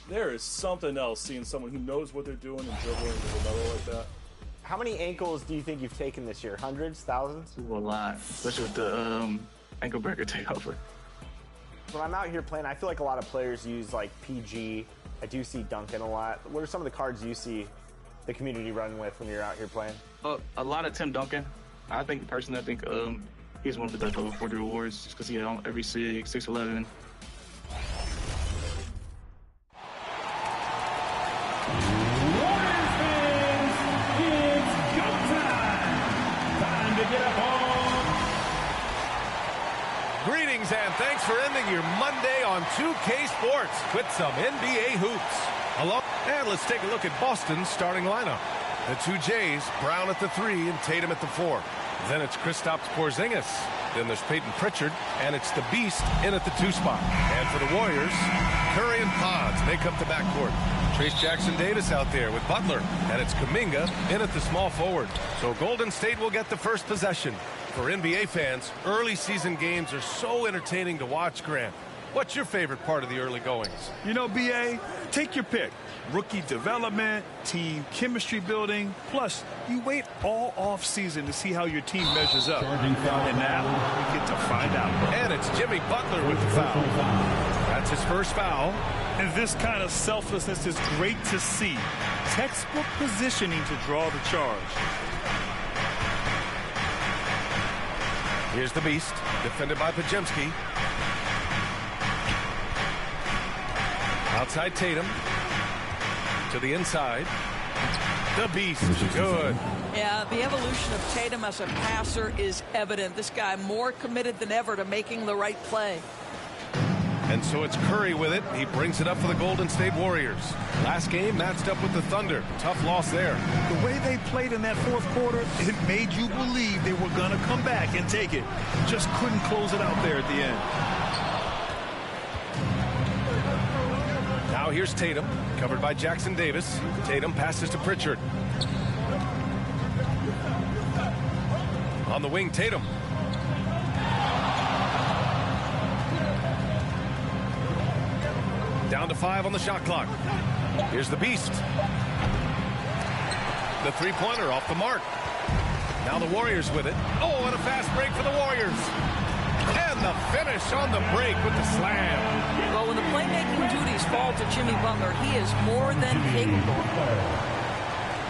There is something else seeing someone who knows what they're doing and dribbling into the medal like that. How many ankles do you think you've taken this year? Hundreds? Thousands? A lot, especially with the ankle breaker takeover. When I'm out here playing, I feel like a lot of players use like PG. I do see Duncan a lot. What are some of the cards you see the community run with when you're out here playing? A lot of Tim Duncan. I think he's one of the best over 40 rewards just because he on every 6'11". Greetings and thanks for ending your Monday on 2K Sports with some NBA hoops. And let's take a look at Boston's starting lineup. The two Jays, Brown at the 3 and Tatum at the 4. Then it's Kristaps Porzingis. Then there's Peyton Pritchard, and it's the Beast in at the 2 spot. And for the Warriors, Curry and Pods make up the backcourt. Trace Jackson-Davis out there with Butler, and it's Kuminga in at the small forward. So Golden State will get the first possession. For NBA fans, early season games are so entertaining to watch, Grant. What's your favorite part of the early goings? You know, BA, take your pick. Rookie development, team chemistry building, plus you wait all off season to see how your team measures up. And now we get to find out. And it's Jimmy Butler with the foul. That's his first foul. And this kind of selflessness is great to see. Textbook positioning to draw the charge. Here's the Beast, defended by Podziemski. Outside Tatum. To the inside. The Beast, good. Yeah, the evolution of Tatum as a passer is evident. This guy more committed than ever to making the right play. And so it's Curry with it. He brings it up for the Golden State Warriors. Last game matched up with the Thunder. Tough loss there. The way they played in that fourth quarter, it made you believe they were going to come back and take it. Just couldn't close it out there at the end. Now here's Tatum, covered by Jackson-Davis. Tatum passes to Pritchard. On the wing, Tatum. Down to 5 on the shot clock. Here's the Beast. The three-pointer off the mark. Now the Warriors with it. Oh, and a fast break for the Warriors. And the finish on the break with the slam. Well, when the playmaking duties fall to Jimmy Butler, he is more than capable.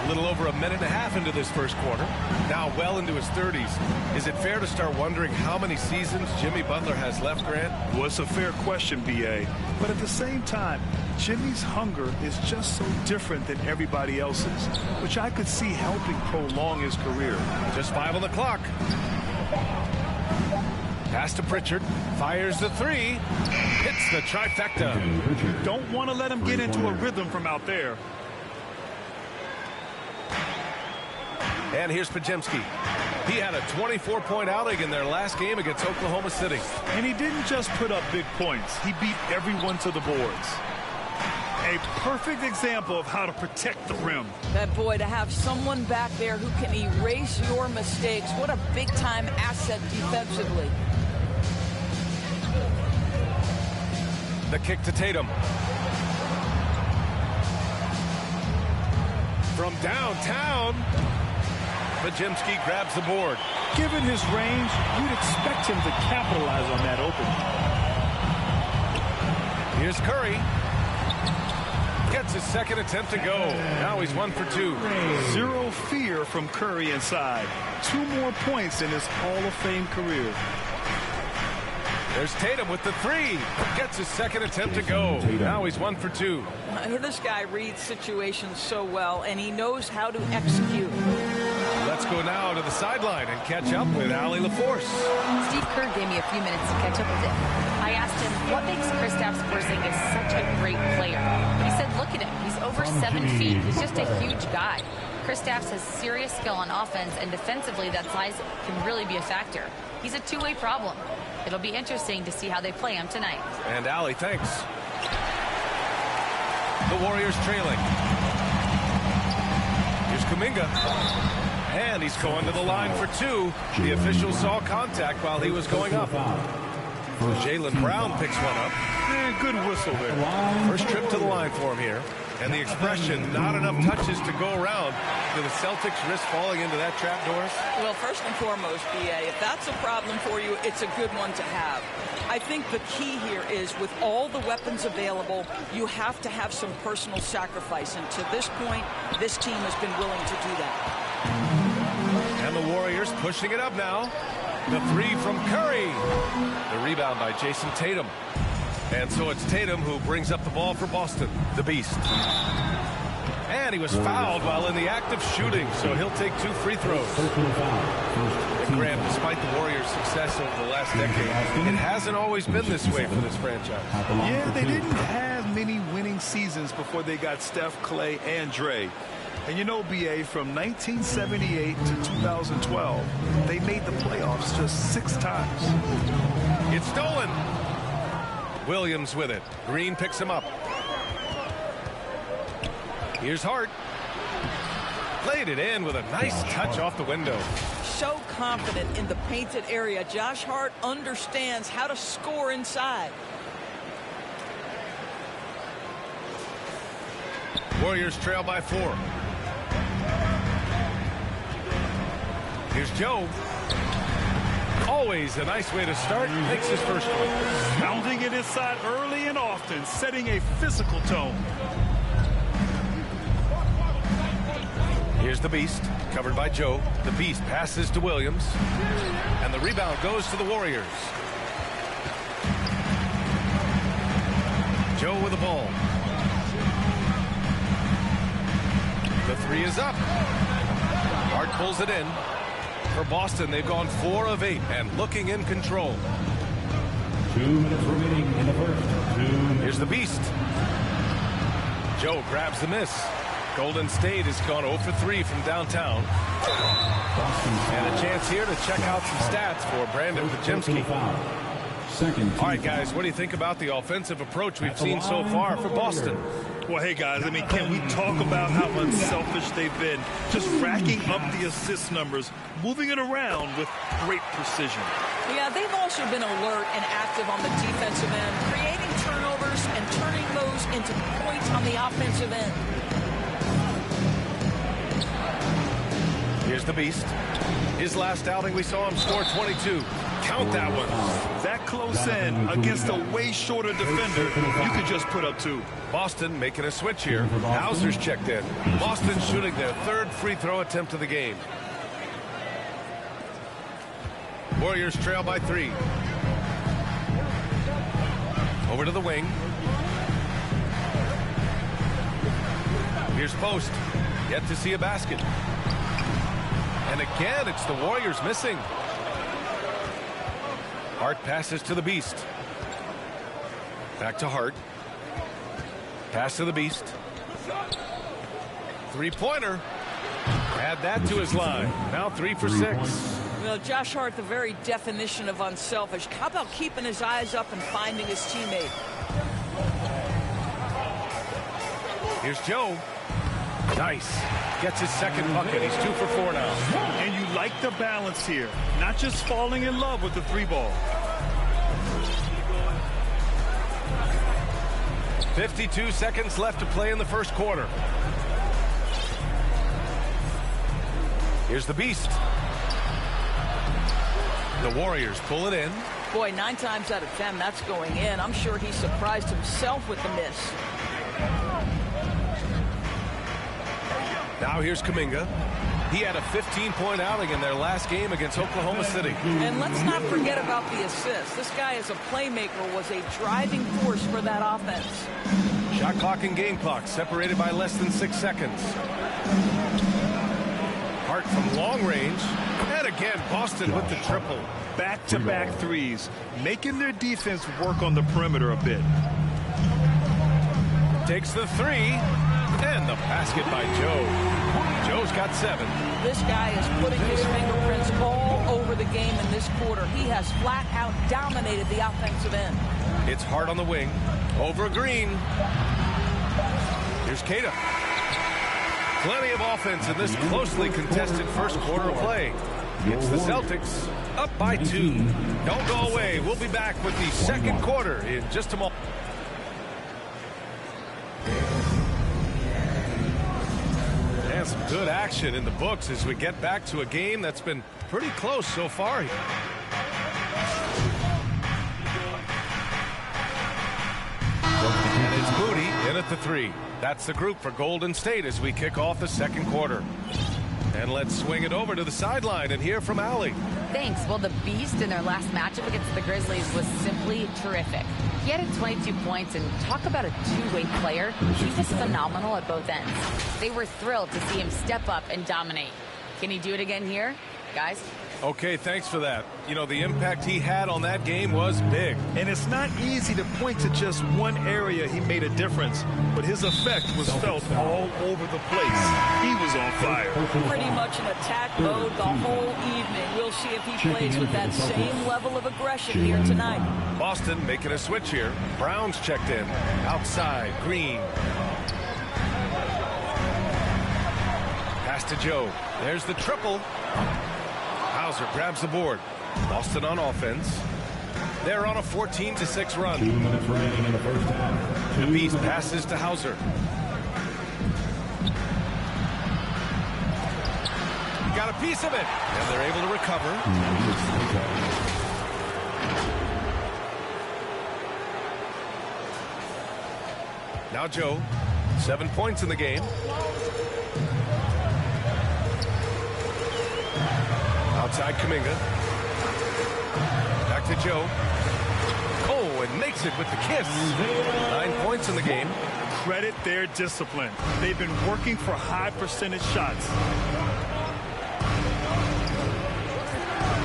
A little over a minute and a half into this first quarter. Now well into his 30s. Is it fair to start wondering how many seasons Jimmy Butler has left, Grant? Well, it's a fair question, B.A. But at the same time, Jimmy's hunger is just so different than everybody else's, which I could see helping prolong his career. Just 5 on the clock. Pass to Pritchard. Fires the 3. Hits the trifecta. Don't want to let him get into a rhythm from out there. And here's Podziemski. He had a 24-point outing in their last game against Oklahoma City. And he didn't just put up big points. He beat everyone to the boards. A perfect example of how to protect the rim. That boy, to have someone back there who can erase your mistakes, what a big-time asset defensively. The kick to Tatum. From downtown, Podziemski grabs the board. Given his range, you'd expect him to capitalize on that opening. Here's Curry. Gets his second attempt to go. Now he's 1 for 2. Zero fear from Curry inside. 2 more points in his Hall of Fame career. There's Tatum with the 3. Gets his second attempt to go. Now he's 1 for 2. This guy reads situations so well, and he knows how to execute. Let's go now to the sideline and catch up with Allie LaForce. Steve Kerr gave me a few minutes to catch up with him. I asked him, what makes Kristaps Porzingis such a great player? He said, look at him. He's over 7 feet. He's just a huge guy. Kristaps has serious skill on offense, and defensively, that size can really be a factor. He's a two-way problem. It'll be interesting to see how they play him tonight. And Allie, thanks. The Warriors trailing. Here's Kuminga. And he's going to the line for 2. The official saw contact while he was going up. Jaylen Brown picks one up. Good whistle there. First trip to the line for him here. And the expression, not enough touches to go around. Do the Celtics risk falling into that trap, Doris? Well, first and foremost, BA, if that's a problem for you, it's a good one to have. I think the key here is with all the weapons available, you have to have some personal sacrifice. And to this point, this team has been willing to do that. And the Warriors pushing it up now. The three from Curry. The rebound by Jason Tatum. And so it's Tatum who brings up the ball for Boston, the Beast. And he was fouled while in the act of shooting, so he'll take 2 free throws. And Grant, despite the Warriors' success over the last decade, it hasn't always been this way for this franchise. Yeah, they didn't have many winning seasons before they got Steph, Clay, and Dre. And you know, BA, from 1978 to 2012, they made the playoffs just 6 times. It's stolen. Williams with it. Green picks him up. Here's Hart. Played it in with a nice touch off the window. So confident in the painted area. Josh Hart understands how to score inside. Warriors trail by 4. Here's Joe. Always a nice way to start. Makes his first one. Pounding it inside early and often, setting a physical tone. Here's the Beast, covered by Joe. The Beast passes to Williams. And the rebound goes to the Warriors. Joe with the ball. The 3 is up. Hart pulls it in. For Boston, they've gone 4 of 8 and looking in control. 2 minutes remaining in the first. Here's the Beast. Joe grabs the miss. Golden State has gone 0 for 3 from downtown. And a chance here to check out some stats for Brandon Podziemski. All right, guys, what do you think about the offensive approach we've seen so far for Boston? Well, hey, guys, I mean, can we talk about how unselfish they've been? Just racking up the assist numbers, moving it around with great precision. Yeah, they've also been alert and active on the defensive end, creating turnovers and turning those into points on the offensive end. Here's the Beast. His last outing, we saw him score 22. Count that one. That close in against a way shorter defender, you could just put up 2. Boston making a switch here. Hauser's checked in. Boston shooting their 3rd free throw attempt of the game. Warriors trail by 3. Over to the wing. Here's Post. Yet to see a basket. And again, it's the Warriors missing. Hart passes to the Beast. Back to Hart. Pass to the Beast. 3-pointer. Add that to his line. Now 3 for 6. Well, Josh Hart, the very definition of unselfish. How about keeping his eyes up and finding his teammate? Here's Joe. Nice. Gets his 2nd bucket. He's 2 for 4 now. And you like the balance here. Not just falling in love with the 3-ball. 52 seconds left to play in the first quarter. Here's the Beast. The Warriors pull it in. Boy, 9 times out of 10, that's going in. I'm sure he surprised himself with the miss. Now here's Kuminga. He had a 15-point outing in their last game against Oklahoma City. And let's not forget about the assist. This guy as a playmaker was a driving force for that offense. Shot clock and game clock separated by less than 6 seconds. Hart from long range. And again, Boston with the triple. Back-to-back threes, making their defense work on the perimeter a bit. Takes the 3. And the basket by Joe. Joe's got 7. This guy is putting his fingerprints all over the game in this quarter. He has flat out dominated the offensive end. It's Hart on the wing. Over Green. Here's Queta. Plenty of offense in this closely contested first quarter of play. It's the Celtics up by 2. Don't go away. We'll be back with the second quarter in just a moment. And some good action in the books as we get back to a game that's been pretty close so far. And it's Moody in at the 3. That's the group for Golden State as we kick off the second quarter. And let's swing it over to the sideline and hear from Allie. Thanks. Well, the Beast in their last matchup against the Grizzlies was simply terrific. He had 22 points, and talk about a two-way player. He's just phenomenal at both ends. They were thrilled to see him step up and dominate. Can he do it again here, guys? Okay, thanks for that. You know, the impact he had on that game was big. And it's not easy to point to just one area he made a difference, but his effect was felt all over the place. He was on fire. Pretty much in attack mode the whole evening. We'll see if he plays with that same level of aggression here tonight. Boston making a switch here. Brown's checked in. Outside, Green. Pass to Joe. There's the triple. Hauser grabs the board. Boston on offense. They're on a 14-6 run. 2 minutes remaining in the first half. The Beast passes to Hauser. Got a piece of it, and they're able to recover. Now Joe, 7 points in the game. Outside Kuminga. Back to Joe. Oh, and makes it with the kiss. 9 points in the game. Credit their discipline. They've been working for high percentage shots.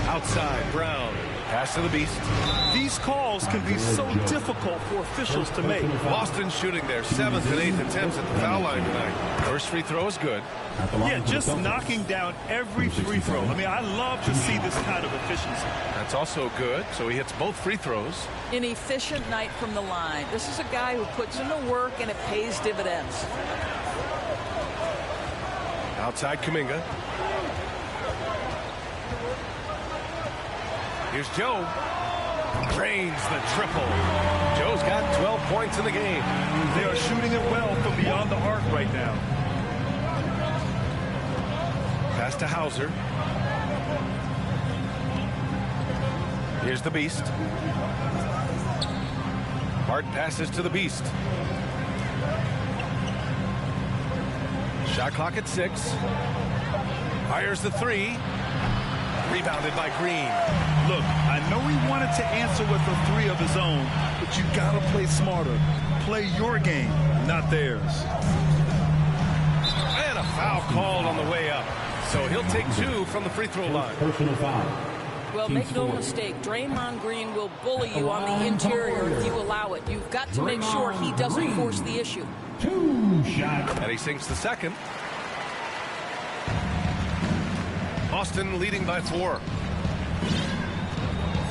Outside, Brown. Pass to the Beast. These calls can be so difficult for officials to make. Boston shooting their 7th and 8th attempts at the foul line tonight. First free throw is good. Yeah, just knocking down every free throw. I mean, I love to see this kind of efficiency. That's also good, so he hits both free throws. An efficient night from the line. This is a guy who puts in the work and it pays dividends. Outside Kuminga. Here's Joe. Drains the triple. Joe's got 12 points in the game. They are shooting it well from beyond the arc right now. Pass to Hauser. Here's the Beast. Hard passes to the Beast. Shot clock at 6. Fires the 3. Rebounded by Green. Look, I know he wanted to answer with a 3 of his own, but you gotta play smarter. Play your game, not theirs. And a foul called on the way up. So he'll take 2 from the free throw line. Personal foul. Well, make no mistake, Draymond Green will bully you on the interior if you allow it. You've got to make sure he doesn't force the issue. 2 shots. And he sinks the second. Boston leading by 4.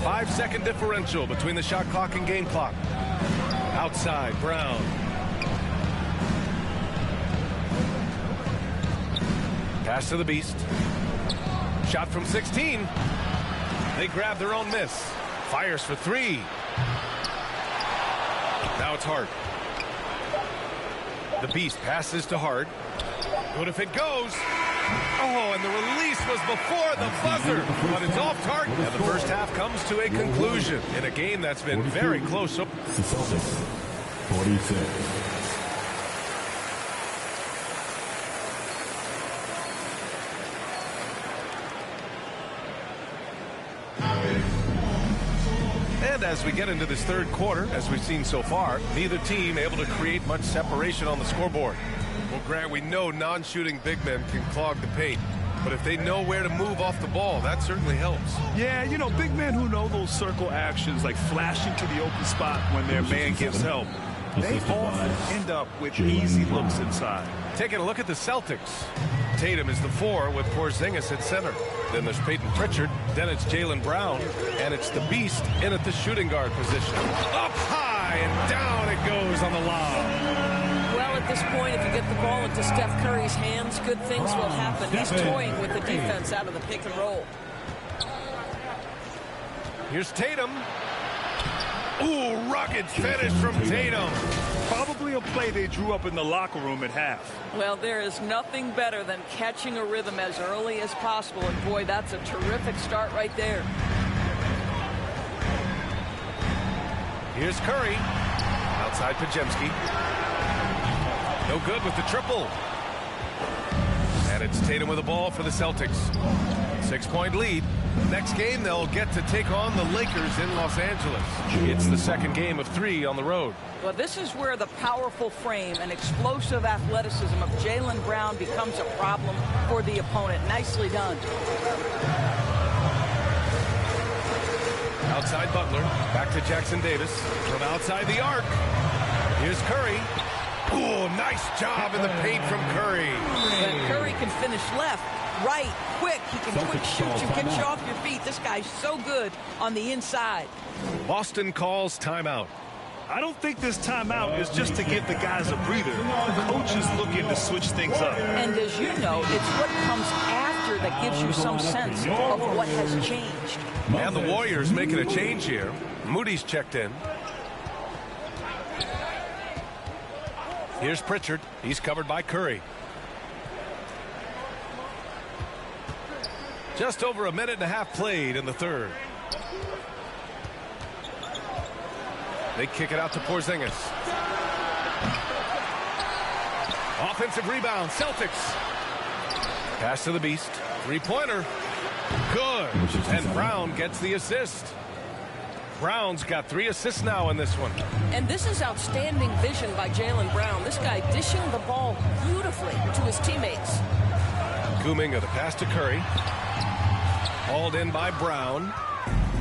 5-second differential between the shot clock and game clock. Outside, Brown. Pass to the Beast. Shot from 16. They grab their own miss. Fires for 3. Now it's Hart. The Beast passes to Hart. Good if it goes. Oh, and the release was before the buzzer, but it's off target. And the first half comes to a conclusion in a game that's been very close. The Celtics, 46. And as we get into this third quarter, as we've seen so far, neither team able to create much separation on the scoreboard. Well, Grant, we know non-shooting big men can clog the paint, but if they know where to move off the ball, that certainly helps. Yeah, you know, big men who know those circle actions, like flashing to the open spot when their man gives help, they often end up with easy looks inside. Taking a look at the Celtics. Tatum is the 4 with Porzingis at center. Then there's Peyton Pritchard. Then it's Jaylen Brown. And it's the Beast in at the shooting guard position. Up high and down it goes on the lob. Well, at this point, if you get the ball into Steph Curry's hands, good things will happen. He's toying with the defense out of the pick and roll. Here's Tatum. Ooh, rugged finish from Tatum. Probably a play they drew up in the locker room at half. Well, there is nothing better than catching a rhythm as early as possible. And boy, that's a terrific start right there. Here's Curry. Outside Pajemski. No good with the triple. And it's Tatum with the ball for the Celtics. 6-point lead. Next game, they'll get to take on the Lakers in Los Angeles. It's the second game of 3 on the road. Well, this is where the powerful frame and explosive athleticism of Jaylen Brown becomes a problem for the opponent. Nicely done. Outside Butler. Back to Jackson Davis. From outside the arc. Here's Curry. Ooh, nice job in the paint from Curry. But Curry can finish left, right, quick. He can quick shoot you, get you off your feet. This guy's so good on the inside. Boston calls timeout. I don't think this timeout is just to give the guys a breather. The coach is looking to switch things up. And as you know, it's what comes after that gives you some sense of what has changed. And the Warriors making a change here. Moody's checked in. Here's Pritchard. He's covered by Curry. Just over a minute and a half played in the third. They kick it out to Porzingis. Offensive rebound, Celtics. Pass to the Beast. Three-pointer. Good. And Brown gets the assist. Brown's got 3 assists now in this one. And this is outstanding vision by Jaylen Brown. This guy dishing the ball beautifully to his teammates. Kuminga, the pass to Curry. Hauled in by Brown.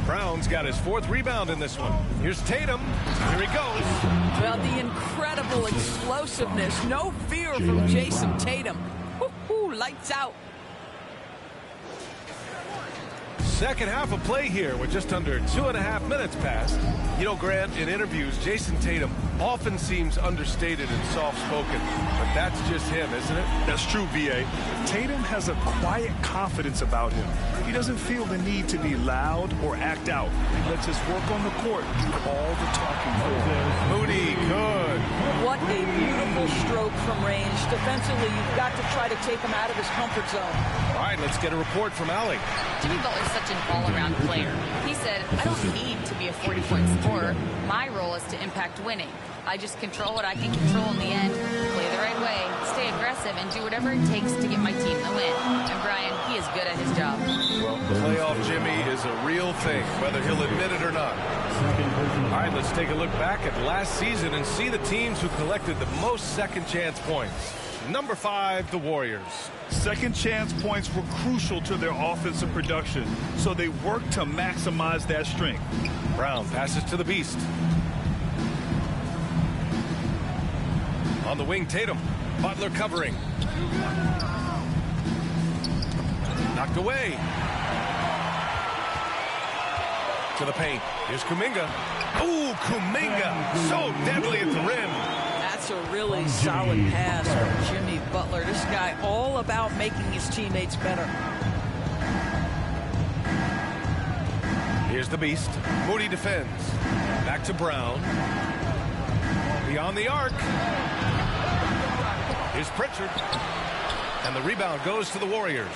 Brown's got his 4th rebound in this one. Here's Tatum. Here he goes. Well, the incredible explosiveness. No fear from Jason Tatum. Woo-hoo, lights out. Second half of play here with just under 2.5 minutes passed. You know, Grant, in interviews, Jason Tatum often seems understated and soft-spoken, but that's just him, isn't it? That's true, V.A. Tatum has a quiet confidence about him. He doesn't feel the need to be loud or act out. He lets his work on the court do all the talking for him. Moody, good. What a beautiful stroke from range. Defensively, you've got to try to take him out of his comfort zone. All right, let's get a report from Allie. Jimmy Butler's such an all-around player. He said, I don't need to be a 40-point scorer. My role is to impact winning. I just control what I can control in the end, play the right way, stay aggressive, and do whatever it takes to get my team the win. And Brian, he is good at his job. Well, playoff Jimmy is a real thing, whether he'll admit it or not. All right, let's take a look back at last season and see the teams who collected the most second chance points. Number 5, the Warriors. Second chance points were crucial to their offensive production, so they worked to maximize that strength. Brown passes to the Beast. On the wing, Tatum. Butler covering. Knocked away. To the paint. Here's Kuminga. Ooh, Kuminga. So deadly at the rim. That's a really solid pass from Jimmy Butler. This guy all about making his teammates better. Here's the Beast. Moody defends. Back to Brown. Beyond the arc. Here's Pritchard. And the rebound goes to the Warriors.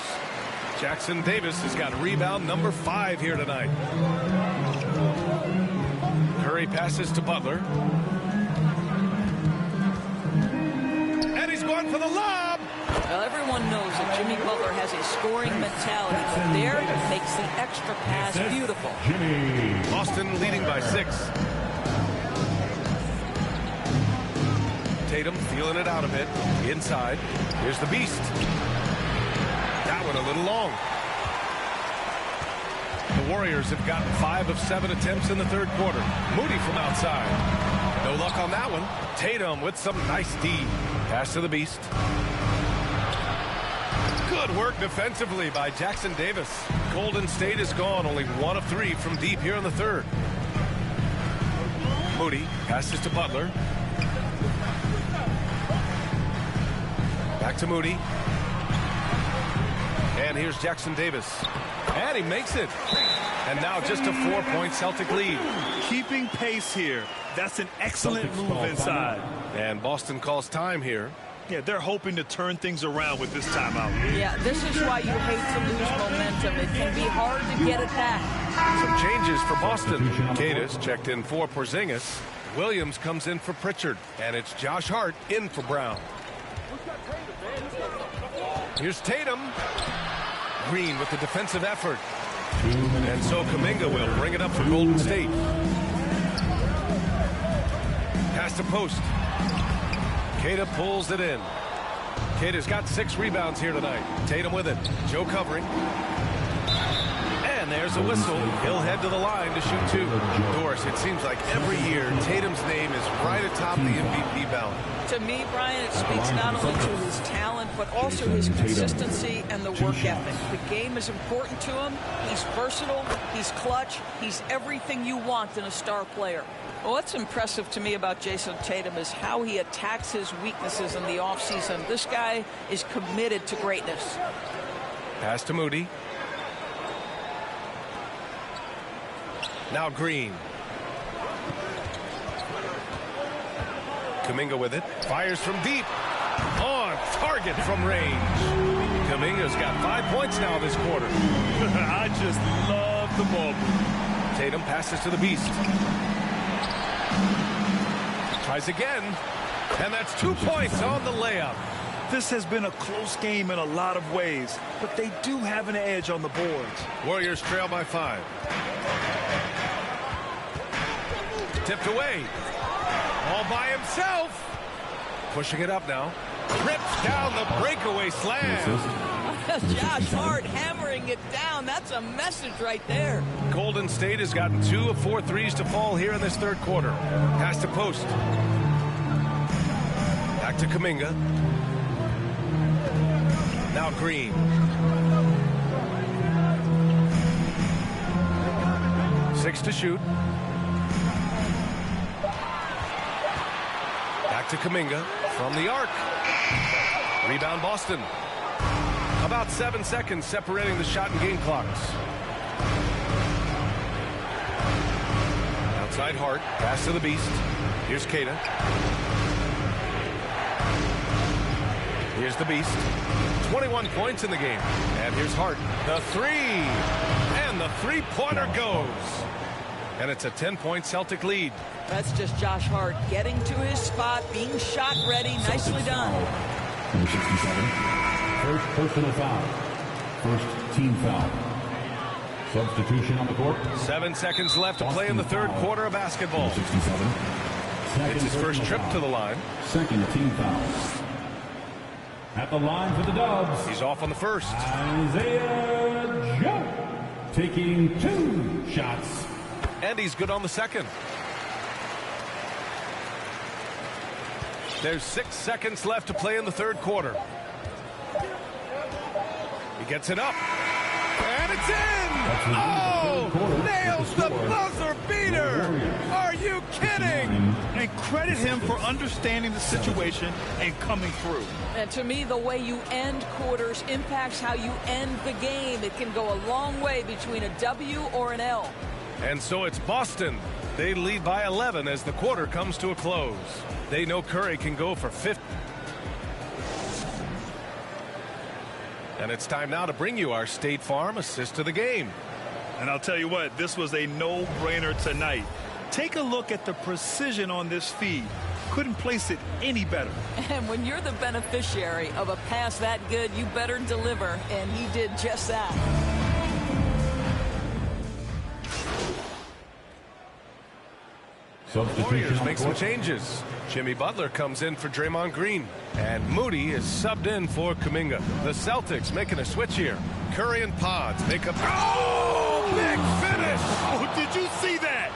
Jackson Davis has got rebound number 5 here tonight. Curry passes to Butler. And he's going for the lob. Well, everyone knows that Jimmy Butler has a scoring mentality, but there makes the extra pass beautiful. Boston leading by 6. Tatum feeling it out a bit. Inside. Here's the Beast. That one a little long. The Warriors have gotten 5 of 7 attempts in the third quarter. Moody from outside. No luck on that one. Tatum with some nice D. Pass to the Beast. Good work defensively by Jackson Davis. Golden State is gone. Only 1 of 3 from deep here in the third. Moody passes to Butler. Back to Moody. And here's Jackson Davis. And he makes it. And now just a 4-point Celtic lead. Keeping pace here. That's an excellent move inside. And Boston calls time here. Yeah, they're hoping to turn things around with this timeout. Yeah, this is why you hate to lose momentum. It can be hard to get it back. Some changes for Boston. Cadis checked in for Porzingis. Williams comes in for Pritchard. And it's Josh Hart in for Brown. Here's Tatum. Green with the defensive effort. And so Kuminga will bring it up for Golden State. Pass to post. Queta pulls it in. Queta's got 6 rebounds here tonight. Tatum with it. Joe covering. And there's a whistle. He'll head to the line to shoot 2. Doris, it seems like every year Tatum's name is right atop the MVP ballot. To me, Brian, it speaks not only to his talent, but also his consistency and the work ethic. The game is important to him. He's versatile. He's clutch. He's everything you want in a star player. Well, what's impressive to me about Jason Tatum is how he attacks his weaknesses in the offseason. This guy is committed to greatness. Pass to Moody. Now Green. Kuminga with it. Fires from deep. On target from range. Kuminga's got 5 points now this quarter. I just love the ball. Tatum passes to the Beast. Tries again. And that's 2 points on the layup. This has been a close game in a lot of ways, but they do have an edge on the boards. Warriors trail by 5. Tipped away. All by himself. Pushing it up now. Rips down the breakaway slam. Josh Hart hammering it down. That's a message right there. Golden State has gotten 2 of 4 threes to fall here in this third quarter. Pass to post. Back to Kuminga. Now Green. Six to shoot. Back to Kuminga from the arc. Rebound Boston. About 7 seconds separating the shot and game clocks. Outside Hart. Pass to the Beast. Here's Queta. Here's the Beast. 21 points in the game. And here's Hart. The 3. And the three-pointer goes. And it's a 10-point Celtic lead. That's just Josh Hart getting to his spot, being shot ready. Nicely done. Number 67. First personal foul. First team foul. Substitution on the court. 7 seconds left to play in the third quarter of basketball. 67. It's his first trip to the line. Second team foul. At the line for the Dubs. He's off on the first. Isaiah Joe taking 2 shots. And he's good on the second. There's 6 seconds left to play in the third quarter. He gets it up. And it's in! Oh! Nails the buzzer beater! Are you kidding? And credit him for understanding the situation and coming through. And to me, the way you end quarters impacts how you end the game. It can go a long way between a W or an L. And so it's Boston. They lead by 11 as the quarter comes to a close. They know Curry can go for 50. And it's time now to bring you our State Farm assist of the game. And I'll tell you what, this was a no-brainer tonight. Take a look at the precision on this feed. Couldn't place it any better. And when you're the beneficiary of a pass that good, you better deliver. And he did just that. Warriors make some changes. Jimmy Butler comes in for Draymond Green. And Moody is subbed in for Kuminga. The Celtics making a switch here. Curry and Pods make a... Oh! Big finish! Oh, did you see that?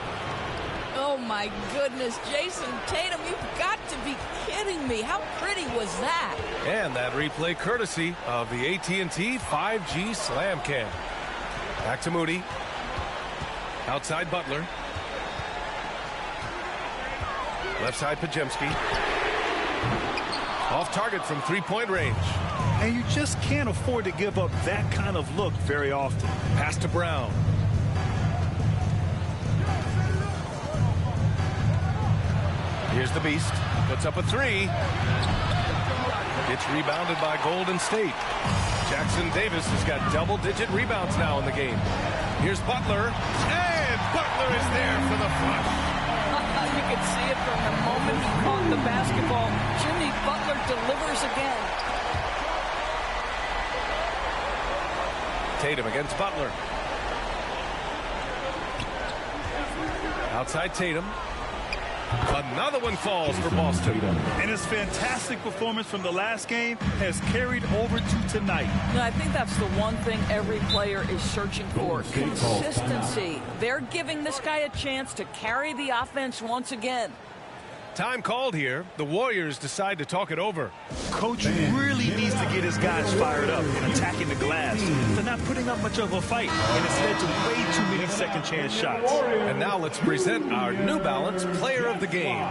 Oh, my goodness. Jason Tatum, you've got to be kidding me. How pretty was that? And that replay courtesy of the AT&T 5G Slam Cam. Back to Moody. Outside Butler. Left side Pajemski. Off target from 3-point range. And you just can't afford to give up that kind of look very often. Pass to Brown. Here's the Beast. Puts up a three. It's rebounded by Golden State. Jackson Davis has got double-digit rebounds now in the game. Here's Butler. And Butler is there for the flush. You can see it from the moment he caught the basketball. Jimmy Butler delivers again. Tatum against Butler. Outside Tatum. Another one falls for Boston. And his fantastic performance from the last game has carried over to tonight. I think that's the one thing every player is searching for. Consistency. They're giving this guy a chance to carry the offense once again. Time called here. The Warriors decide to talk it over. Coach really needs to get his guys fired up and attacking the glass. They're not putting up much of a fight, and it's led to way too many second chance shots. And now let's present our New Balance Player of the Game.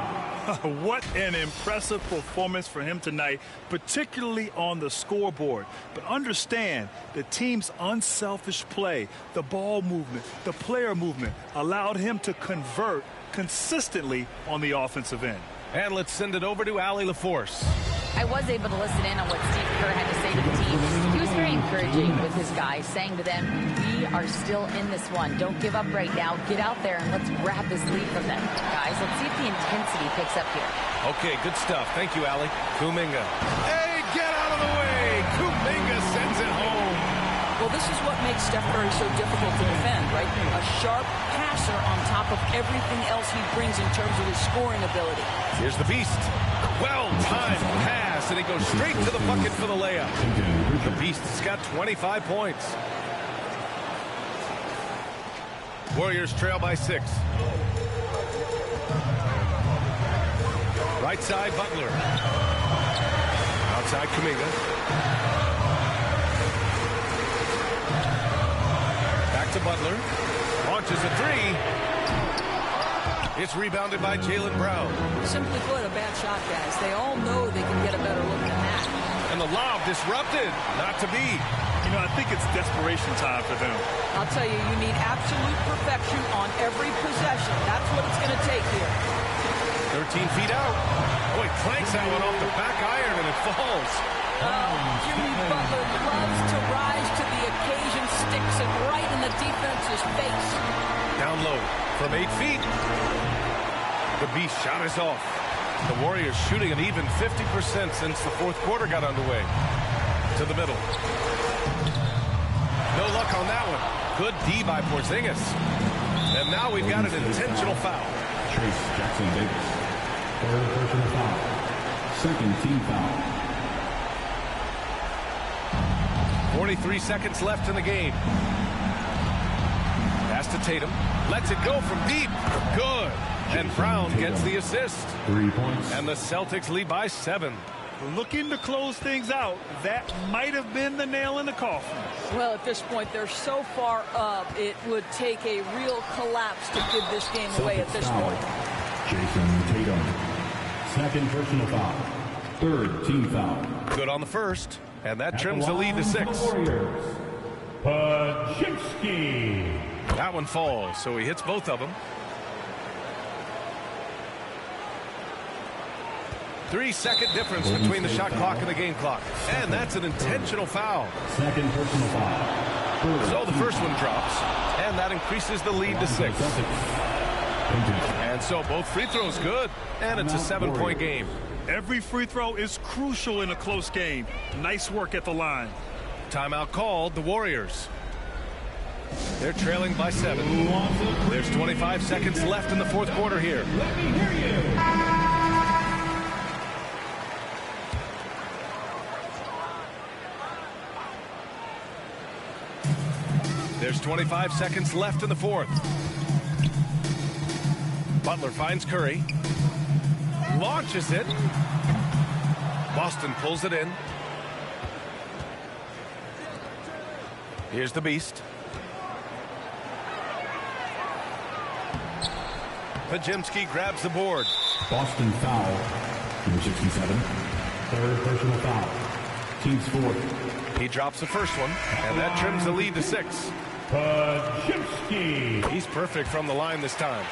What an impressive performance for him tonight, particularly on the scoreboard. But understand, the team's unselfish play, the ball movement, the player movement allowed him to convert consistently on the offensive end. And let's send it over to Allie LaForce. I was able to listen in on what Steve Kerr had to say to the team. He was very encouraging with his guys, saying to them, we are still in this one. Don't give up right now. Get out there and let's grab this lead from them. Guys, let's see if the intensity picks up here. Okay, good stuff. Thank you, Allie. Kuminga. Hey, get out of the way! Kuminga sends it home. Well, this is what makes Steph Curry so difficult to defend, right? A sharp passer on top of everything else he brings in terms of his scoring ability. Here's the Beast. Well-timed pass, and he goes straight to the bucket for the layup. The Beast has got 25 points. Warriors trail by 6. Right side, Butler. Outside, Kuminga. To Butler, launches a three. It's rebounded by Jaylen Brown. Simply put, a bad shot, guys. They all know they can get a better look than that. And the lob disrupted, not to be. You know, I think it's desperation time for them. I'll tell you, you need absolute perfection on every possession. That's what it's going to take here. 13 feet out. Oh, he clanks that one off the back iron and it falls. Jimmy Butler loves to rise to the occasion, sticks it right in the defense's face. Down low from 8 feet. The Beast shot is off. The Warriors shooting an even 50% since the fourth quarter got underway. To the middle. No luck on that one. Good D by Porzingis. And now we've got an intentional foul. Trace Jackson Davis. Third personal foul. Second team foul. 43 seconds left in the game. Pass to Tatum. Lets it go from deep. Good. And Brown gets the assist. 3 points. And the Celtics lead by 7. Looking to close things out. That might have been the nail in the coffin. Well, at this point, they're so far up, it would take a real collapse to give this game away at this point. Jason Tatum. Second personal foul. Third team foul. Good on the first. And that trims the lead to 6. Pajinski. That one falls, so he hits both of them. 3-second difference between the shot clock and the game clock. And that's an intentional foul. Second personal foul. So the first one drops, and that increases the lead to 6. And so both free throws good, and it's a 7-point game. Every free throw is crucial in a close game. Nice work at the line. Timeout called, the Warriors. They're trailing by 7. There's 25 seconds left in the fourth quarter here. Let me hear you. There's 25 seconds left in the fourth. Butler finds Curry. Launches it. Boston pulls it in. Here's the Beast. Pajimski grabs the board. Boston foul. Number 67. Third personal foul. team sport. He drops the first one, and that trims the lead to 6. Pajimski. He's perfect from the line this time.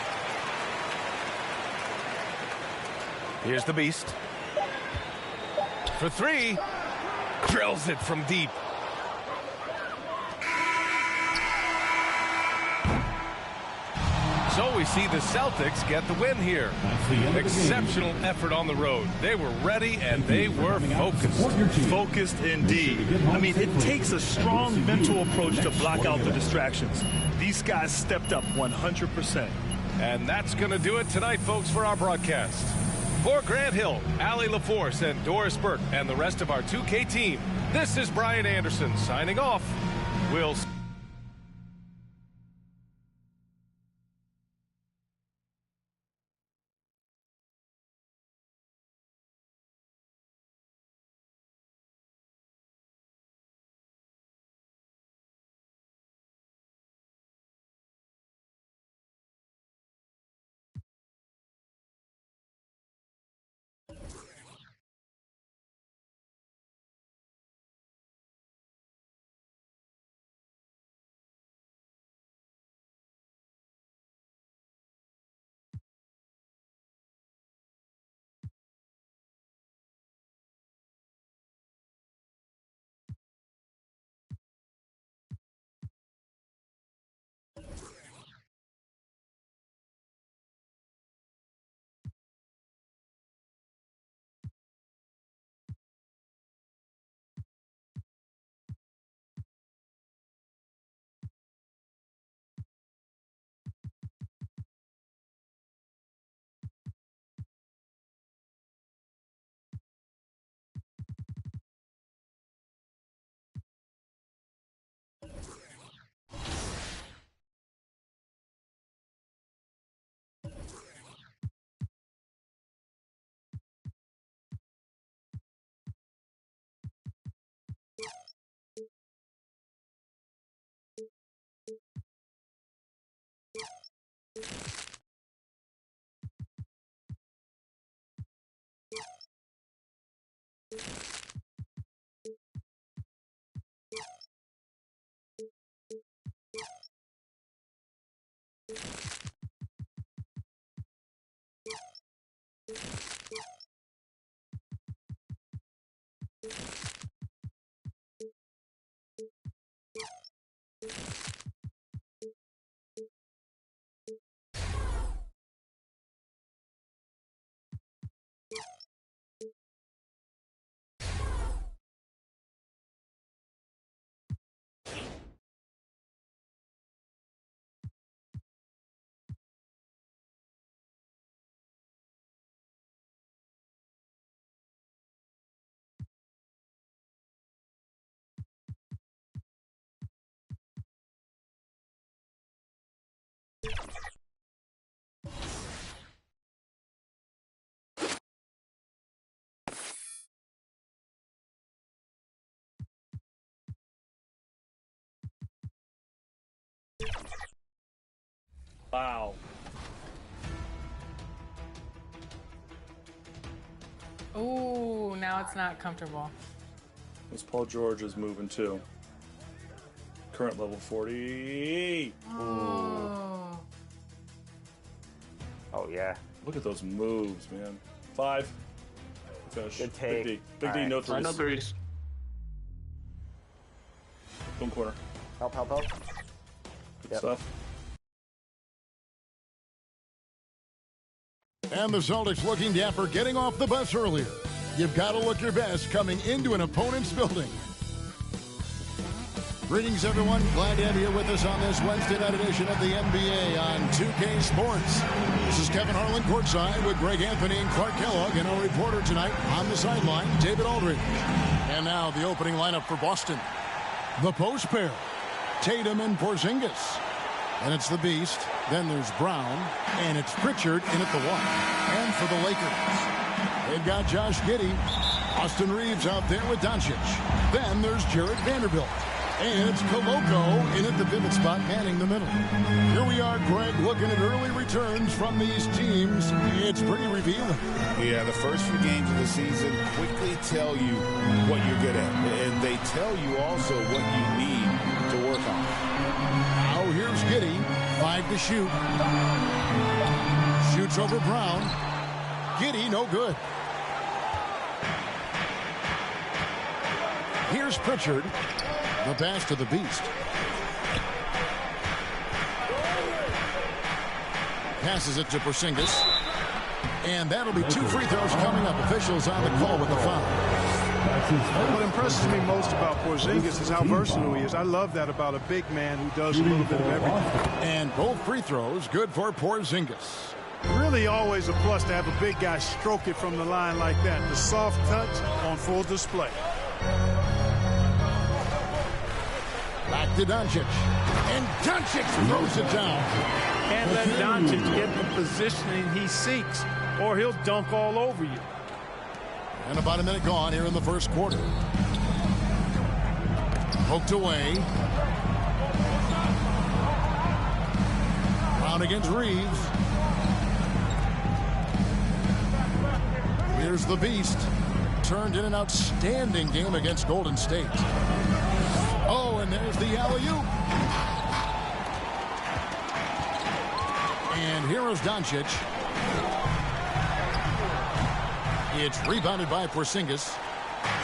Here's the Beast. For 3. Drills it from deep. So we see the Celtics get the win here. Exceptional effort on the road. They were ready and they were focused. Focused indeed. I mean, it takes a strong mental approach to block out the distractions. These guys stepped up 100%. And that's going to do it tonight, folks, for our broadcast. For Grant Hill, Allie LaForce, and Doris Burke, and the rest of our 2K team, this is Brian Anderson signing off. We'll see. Wow. Ooh, now it's not comfortable. This Paul George is moving too. Current level 40. Oh. Oh, yeah. Look at those moves, man. 5. Finish. Good take. Big D. Big D, right. no threes. No threes. Boom corner. Help. Good stuff. And the Celtics looking dapper getting off the bus earlier. You've got to look your best coming into an opponent's building. Greetings, everyone. Glad to have you with us on this Wednesday night edition of the NBA on 2K Sports. This is Kevin Harlan courtside with Greg Anthony and Clark Kellogg, and our reporter tonight on the sideline, David Aldridge. And now the opening lineup for Boston. The post pair, Tatum and Porzingis. And it's the Beast. Then there's Brown. And it's Pritchard in at the 1. And for the Lakers, they've got Josh Giddey. Austin Reeves out there with Doncic. Then there's Jared Vanderbilt. And it's Koloko in at the pivot spot, manning the middle. Here we are, Greg, looking at early returns from these teams. It's pretty revealing. Yeah, the first few games of the season quickly tell you what you're good at. And they tell you also what you need to work on. Now here's Giddey. 5 to shoot. Shoots over Brown. Giddey, no good. Here's Pritchard. The pass to the Beast. Passes it to Porzingis. And that'll be 2 free throws coming up. Officials on the call with the foul. What impresses me most about Porzingis is how versatile he is. I love that about a big man who does a little bit of everything. And both free throws good for Porzingis. Really always a plus to have a big guy stroke it from the line like that. The soft touch on full display. Back to Doncic. And Doncic throws it down. Can't let Doncic get the positioning he seeks, or he'll dunk all over you. And about a minute gone here in the first quarter. Poked away. Brown against Reeves. Here's the Beast. Turned in an outstanding game against Golden State. Oh, and there's the alley-oop. And here is Doncic. It's rebounded by Porzingis.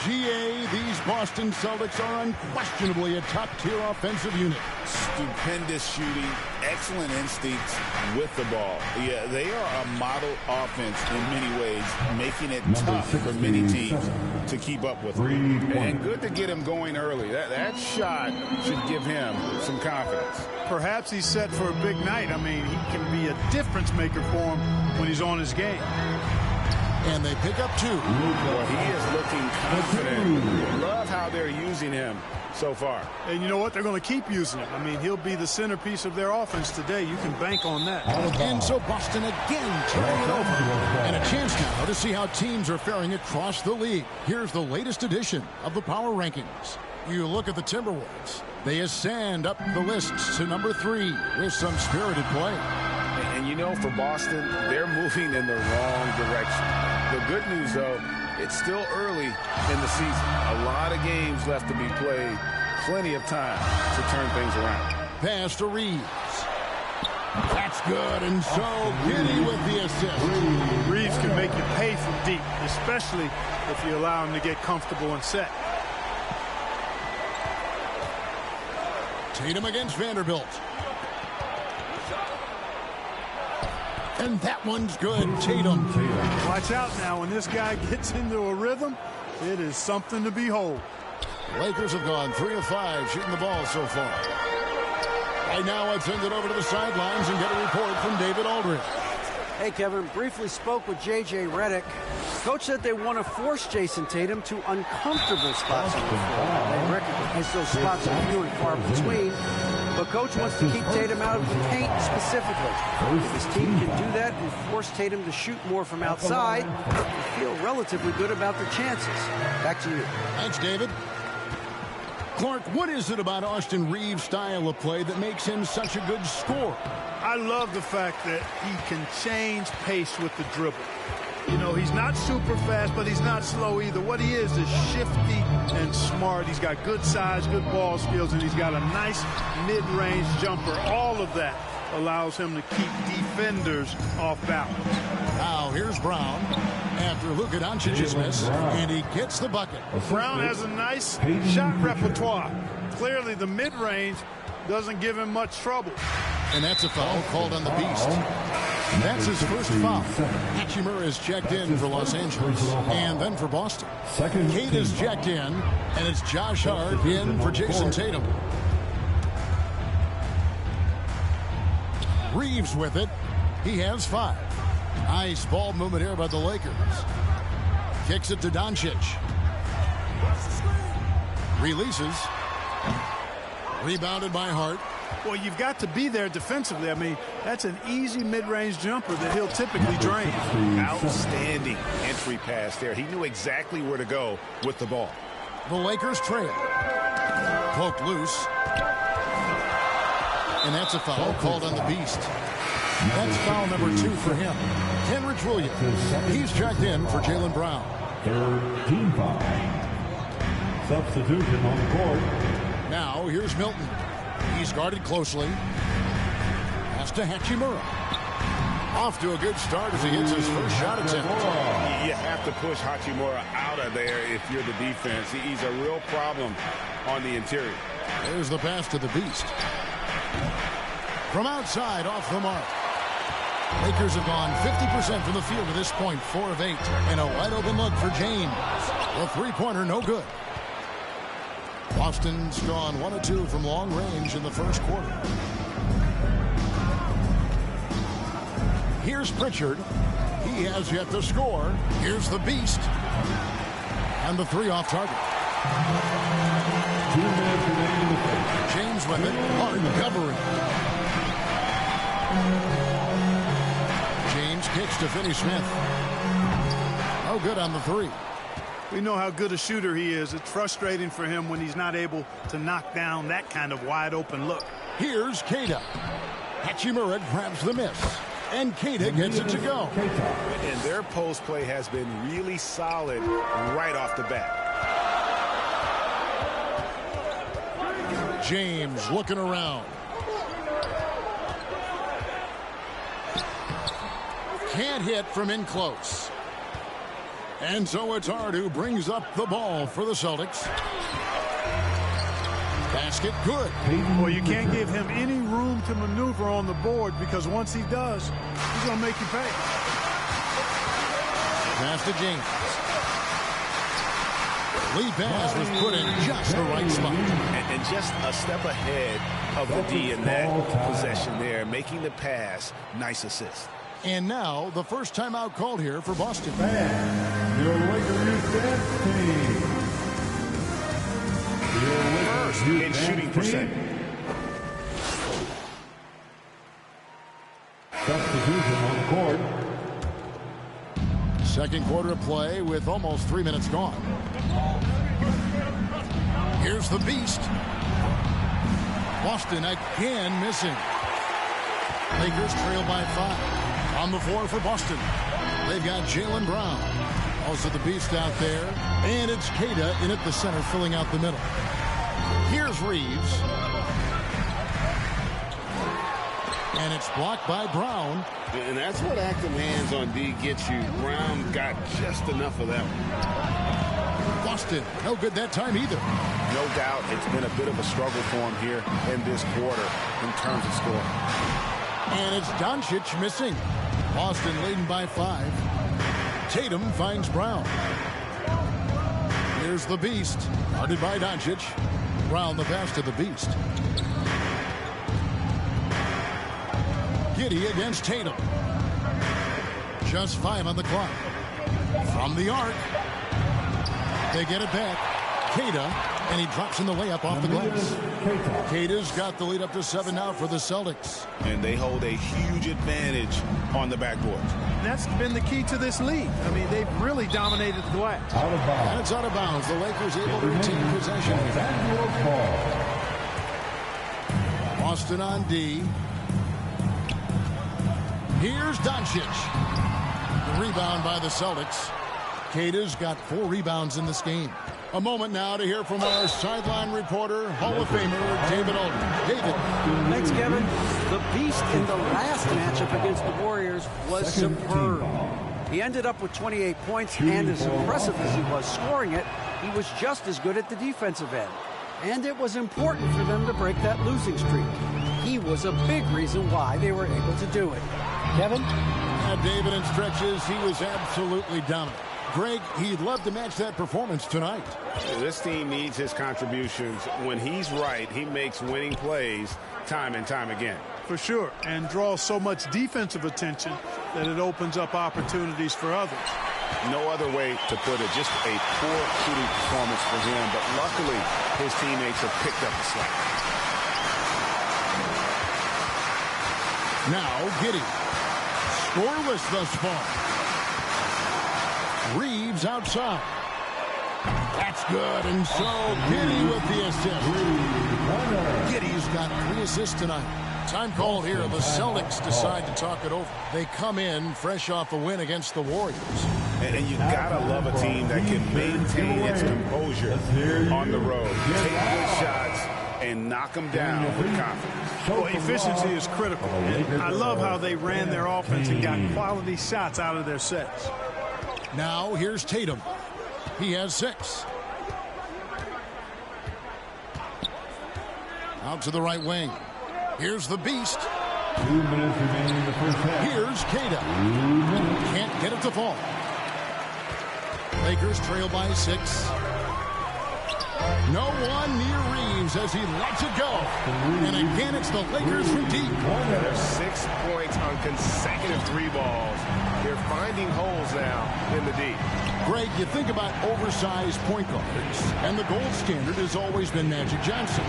GA, these Boston Celtics are unquestionably a top-tier offensive unit. Stupendous shooting, excellent instincts with the ball. Yeah, they are a model offense in many ways, making it tough for many teams to keep up with them. And good to get him going early. That shot should give him some confidence. Perhaps he's set for a big night. I mean, he can be a difference maker for him when he's on his game. And they pick up 2. Well, he is looking confident. Love how they're using him so far. And you know what? They're going to keep using him. I mean, he'll be the centerpiece of their offense today. You can bank on that. And so Boston again turning it over. And a chance now to see how teams are faring across the league. Here's the latest edition of the Power Rankings. You look at the Timberwolves. They ascend up the list to number 3 with some spirited play. And you know, for Boston, they're moving in the wrong direction. The good news, though, it's still early in the season. A lot of games left to be played. Plenty of time to turn things around. Pass to Reeves. That's good, and so Giddey with the assist. Reeves can make you pay from deep, especially if you allow him to get comfortable and set. Tatum against Vanderbilt. And that one's good. Tatum. Watch out now. When this guy gets into a rhythm, it is something to behold. Lakers have gone 3 of 5 shooting the ball so far. Right now, I'd send it over to the sidelines and get a report from David Aldridge. Hey, Kevin. Briefly spoke with J.J. Redick. Coach said they want to force Jason Tatum to uncomfortable spots on the floor. They recognize those spots are few and far between. But Coach wants to keep Tatum out of the paint specifically. If his team can do that and force Tatum to shoot more from outside, they feel relatively good about their chances. Back to you. Thanks, David. Clark, what is it about Austin Reeves' style of play that makes him such a good scorer? I love the fact that he can change pace with the dribble. You know, he's not super fast, but he's not slow either. What he is shifty and smart. He's got good size, good ball skills, and he's got a nice mid-range jumper. All of that allows him to keep defenders off balance. Now here's Brown after Luka Doncic's miss, and he gets the bucket. Brown has a nice shot repertoire. Clearly the mid-range doesn't give him much trouble. And that's a foul called on the Beast. That's his first foul. Hachimura is checked in for Los Angeles. And then for Boston. Kate is checked in, and it's Josh Hart in for Jason Tatum. Reeves with it. He has 5. Nice ball movement here by the Lakers. Kicks it to Doncic. Releases. Rebounded by Hart. Well, you've got to be there defensively. I mean, that's an easy mid-range jumper that he'll typically drain. Outstanding entry pass there. He knew exactly where to go with the ball. The Lakers trail. Poked loose. And that's a foul called on the Beast. That's foul number 2 for him. Kenrich Williams. He's checked in for Jaylen Brown. Third team foul. Substitution on the court. Now here's Milton. He's guarded closely. Pass to Hachimura. Off to a good start as he hits his first shot attempt. You have to push Hachimura out of there if you're the defense. He's a real problem on the interior. There's the pass to the Beast. From outside, off the mark. Lakers have gone 50% from the field to this point, 4 of 8. And a wide open look for James. The three-pointer, no good. Boston's gone 1 of 2 from long range in the first quarter. Here's Pritchard. He has yet to score. Here's the Beast. And the 3 off target. 2 minutes remaining in the first. James with it. Hard covering. James kicks to Finney Smith. Oh, good on the 3. We know how good a shooter he is. It's frustrating for him when he's not able to knock down that kind of wide open look. Here's Keita. Hachimura grabs the miss. And Keita gets it to go. And their post play has been really solid right off the bat. James looking around. Can't hit from in close. And so it's Hart who brings up the ball for the Celtics. Basket good. Well, you can't give him any room to maneuver on the board because once he does, he's going to make you pay. Pass to James. Lead pass was put in just the right spot. And just a step ahead of the D in that possession there, making the pass. Nice assist. And now the first timeout called here for Boston. Your Lakers dance team. First in shooting percent. Substitution on the court. Second quarter of play with almost 3 minutes gone. Here's the Beast. Boston again missing. Lakers trail by 5. On the floor for Boston, they've got Jaylen Brown. Also the Beast out there. And it's Keita in at the center, filling out the middle. Here's Reeves. And it's blocked by Brown. And that's what active hands on D gets you. Brown got just enough of that one. Boston, no good that time either. No doubt it's been a bit of a struggle for him here in this quarter in terms of scoring. And it's Doncic missing. Boston leading by 5. Tatum finds Brown. Here's the Beast. Guarded by Doncic. Brown the pass to the Beast. Giddey against Tatum. Just 5 on the clock. From the arc. They get it back. Keita, and he drops in the layup off the glass. Keita's got the lead up to 7 now for the Celtics. And they hold a huge advantage on the backboard. That's been the key to this league. I mean, they've really dominated the glass. Out of bounds. And it's out of bounds. The Lakers able to retain possession. Boston on D. Here's Doncic. The rebound by the Celtics. Keita's got 4 rebounds in this game. A moment now to hear from our sideline reporter, Hall of Famer, David Alden. David. Thanks, Kevin. The Beast in the last matchup against the Warriors was superb. He ended up with 28 points, and as impressive as he was scoring it, he was just as good at the defensive end. And it was important for them to break that losing streak. He was a big reason why they were able to do it. Kevin? David, in stretches, he was absolutely dominant. Greg, he'd love to match that performance tonight. This team needs his contributions. When he's right, he makes winning plays time and time again. For sure, and draws so much defensive attention that it opens up opportunities for others. No other way to put it. Just a poor shooting performance for him, but luckily his teammates have picked up the slack. Now Giddey. Scoreless thus far. Reeves outside. That's good, and so Giddey with the assist. Giddey's got 3 assists tonight. Time called here. The Celtics decide to talk it over. They come in fresh off a win against the Warriors. And you gotta love a team that can maintain its composure on the road. Take good shots and knock them down with confidence. Well, efficiency is critical. I love how they ran their offense and got quality shots out of their sets. Now here's Tatum. He has 6. Out to the right wing. Here's the Beast. 2 minutes remaining in the first half. Here's Kata. Can't get it to fall. Lakers trail by 6. No one near Reeves as he lets it go. And again, it's the Lakers from deep. There's 6 points on consecutive 3 balls. They're finding holes now in the deep. Greg, you think about oversized point guards, and the gold standard has always been Magic Johnson.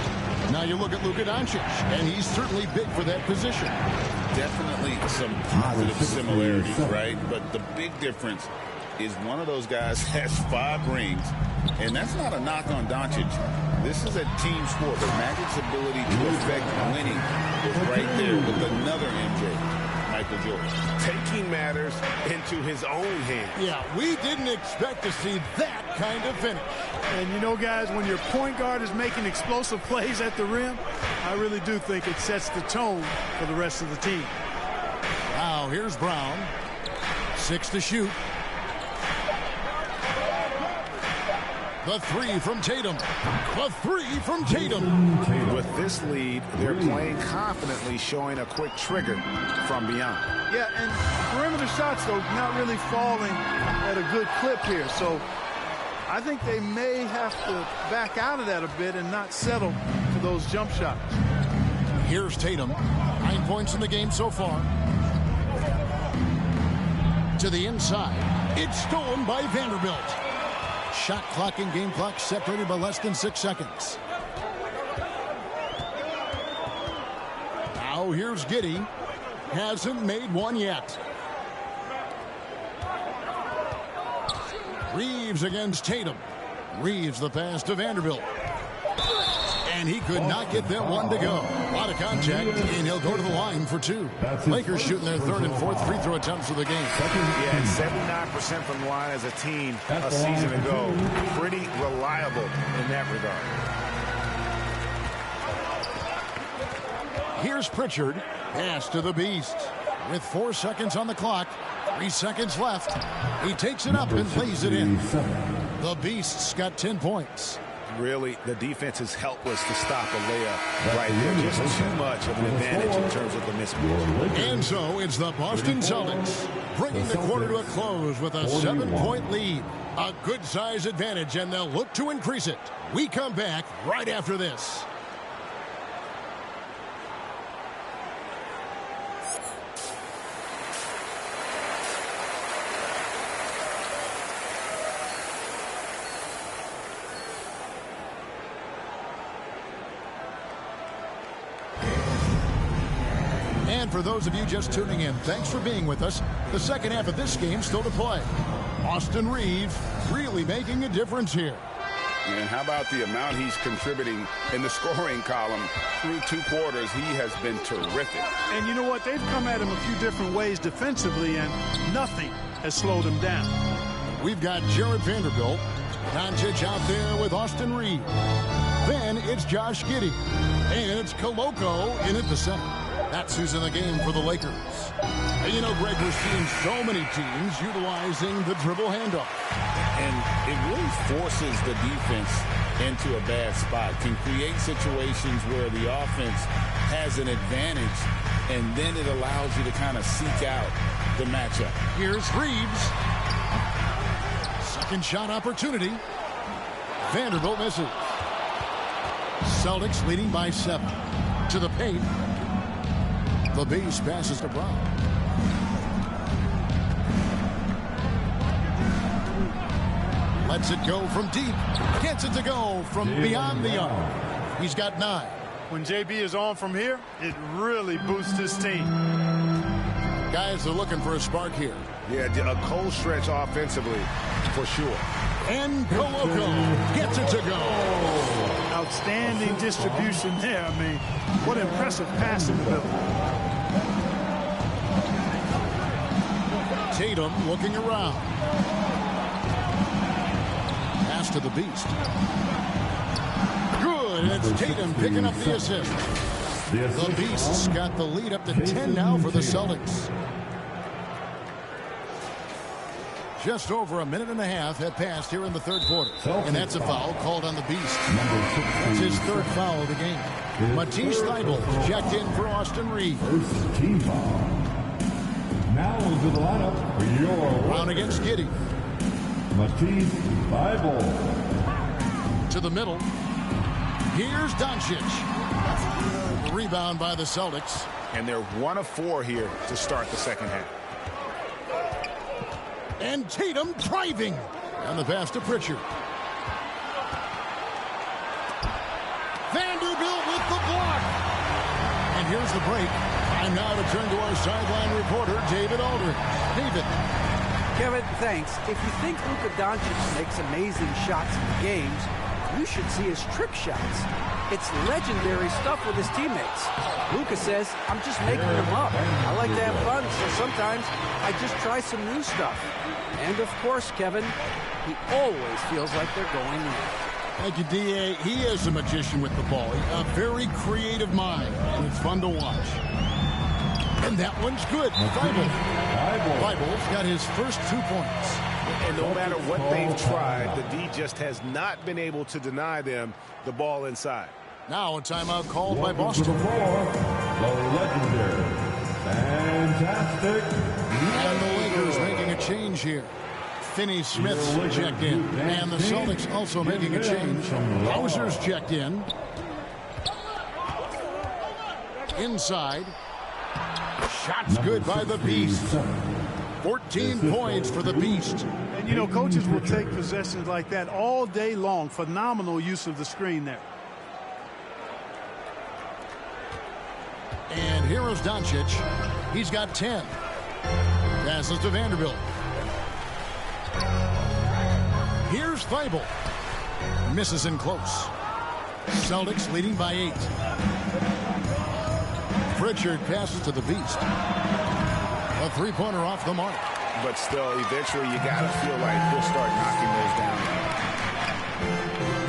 Now you look at Luka Doncic, and he's certainly big for that position. Definitely some positive similarities, right? But the big difference is one of those guys has 5 rings, and that's not a knock on Doncic. This is a team sport. The Magic's ability to affect winning is right there with another MJ, Michael Jordan. Taking matters into his own hands. Yeah, we didn't expect to see that kind of finish. And you know, guys, when your point guard is making explosive plays at the rim, I really do think it sets the tone for the rest of the team. Now here's Brown. 6 to shoot. The 3 from Tatum. The 3 from Tatum. With this lead, they're playing confidently, showing a quick trigger from beyond. Yeah, and perimeter shots, though, not really falling at a good clip here. So I think they may have to back out of that a bit and not settle for those jump shots. Here's Tatum. 9 points in the game so far. To the inside. It's stolen by Vanderbilt. Shot clock and game clock separated by less than 6 seconds. Now here's Giddey. Hasn't made one yet. Reeves against Tatum. Reeves the pass to Vanderbilt. And he could not get that one to go. A lot of contact, and he'll go to the line for 2. Lakers shooting their 3rd and 4th free throw attempts of the game. Yeah, 79% from the line as a team a season ago. Pretty reliable in that regard. Here's Pritchard. Pass to the Beast. With 4 seconds on the clock. 3 seconds left. He takes it up and lays it in. The Beast's got 10 points. Really, the defense is helpless to stop a layup right there. Just too much of an advantage in terms of the mismatch. And so it's the Boston Celtics bringing the quarter to a close with a 7-point lead. A good size advantage, and they'll look to increase it. We come back right after this. And for those of you just tuning in, thanks for being with us. The second half of this game still to play. Austin Reeves really making a difference here. And how about the amount he's contributing in the scoring column through 2 quarters? He has been terrific. And you know what? They've come at him a few different ways defensively, and nothing has slowed him down. We've got Jared Vanderbilt. Doncic out there with Austin Reeves. Then it's Josh Giddey. And it's Koloko in at the center. That's who's in the game for the Lakers. And you know, Greg, we're seeing so many teams utilizing the dribble handoff. And it really forces the defense into a bad spot. Can create situations where the offense has an advantage, and then it allows you to kind of seek out the matchup. Here's Reeves. Second shot opportunity. Vanderbilt misses. Celtics leading by 7. To the paint. The base passes to Brown. Lets it go from deep. Gets it to go from beyond the arc. He's got 9. When JB is on from here, it really boosts his team. Guys are looking for a spark here. Yeah, a cold stretch offensively, for sure. And Kukulkan gets it to go. Outstanding distribution there. I mean, what impressive passing ability. Tatum looking around. Pass to the Beast. Good, and it's Tatum picking up the assist. The Beast's got the lead up to 10 now for the Celtics. Just over a minute and a half have passed here in the third quarter. And that's a foul called on the Beast. That's his third foul of the game. Matisse Thybulle checked in for Austin Reeves. First team foul. Now into the lineup for your Brown against Giddey. Matisse Thybulle. To the middle. Here's Doncic. Rebound by the Celtics. And they're 1 of 4 here to start the second half. And Tatum driving. And the pass to Pritchard. Vanderbilt with the block. And here's the break. Time now to turn to our sideline reporter, David Aldridge. David. Kevin, thanks. If you think Luka Doncic makes amazing shots in games, you should see his trick shots. It's legendary stuff with his teammates. Luka says, I'm just making them up. I like to have fun, so sometimes I just try some new stuff. And of course, Kevin, he always feels like they're going in. Thank you, D.A. He is a magician with the ball. A very creative mind, and it's fun to watch. And that one's good. Thybulle's got his first 2 points. And no matter what they've tried, the D just has not been able to deny them the ball inside. Now a timeout called by Boston. The legendary, fantastic. And the Lakers making a change here. Finney-Smith's checked in. And the Celtics also making a change. Hauser's checked in. Inside. Shots good by the Beast. 14 points for the Beast. And, you know, coaches will take possessions like that all day long. Phenomenal use of the screen there. And here is Doncic. He's got 10. Passes to Vanderbilt. Here's Thybulle. Misses in close. Celtics leading by 8. Pritchard passes to the Beast. A three-pointer off the mark. But still, eventually, you got to feel like he'll start knocking those down.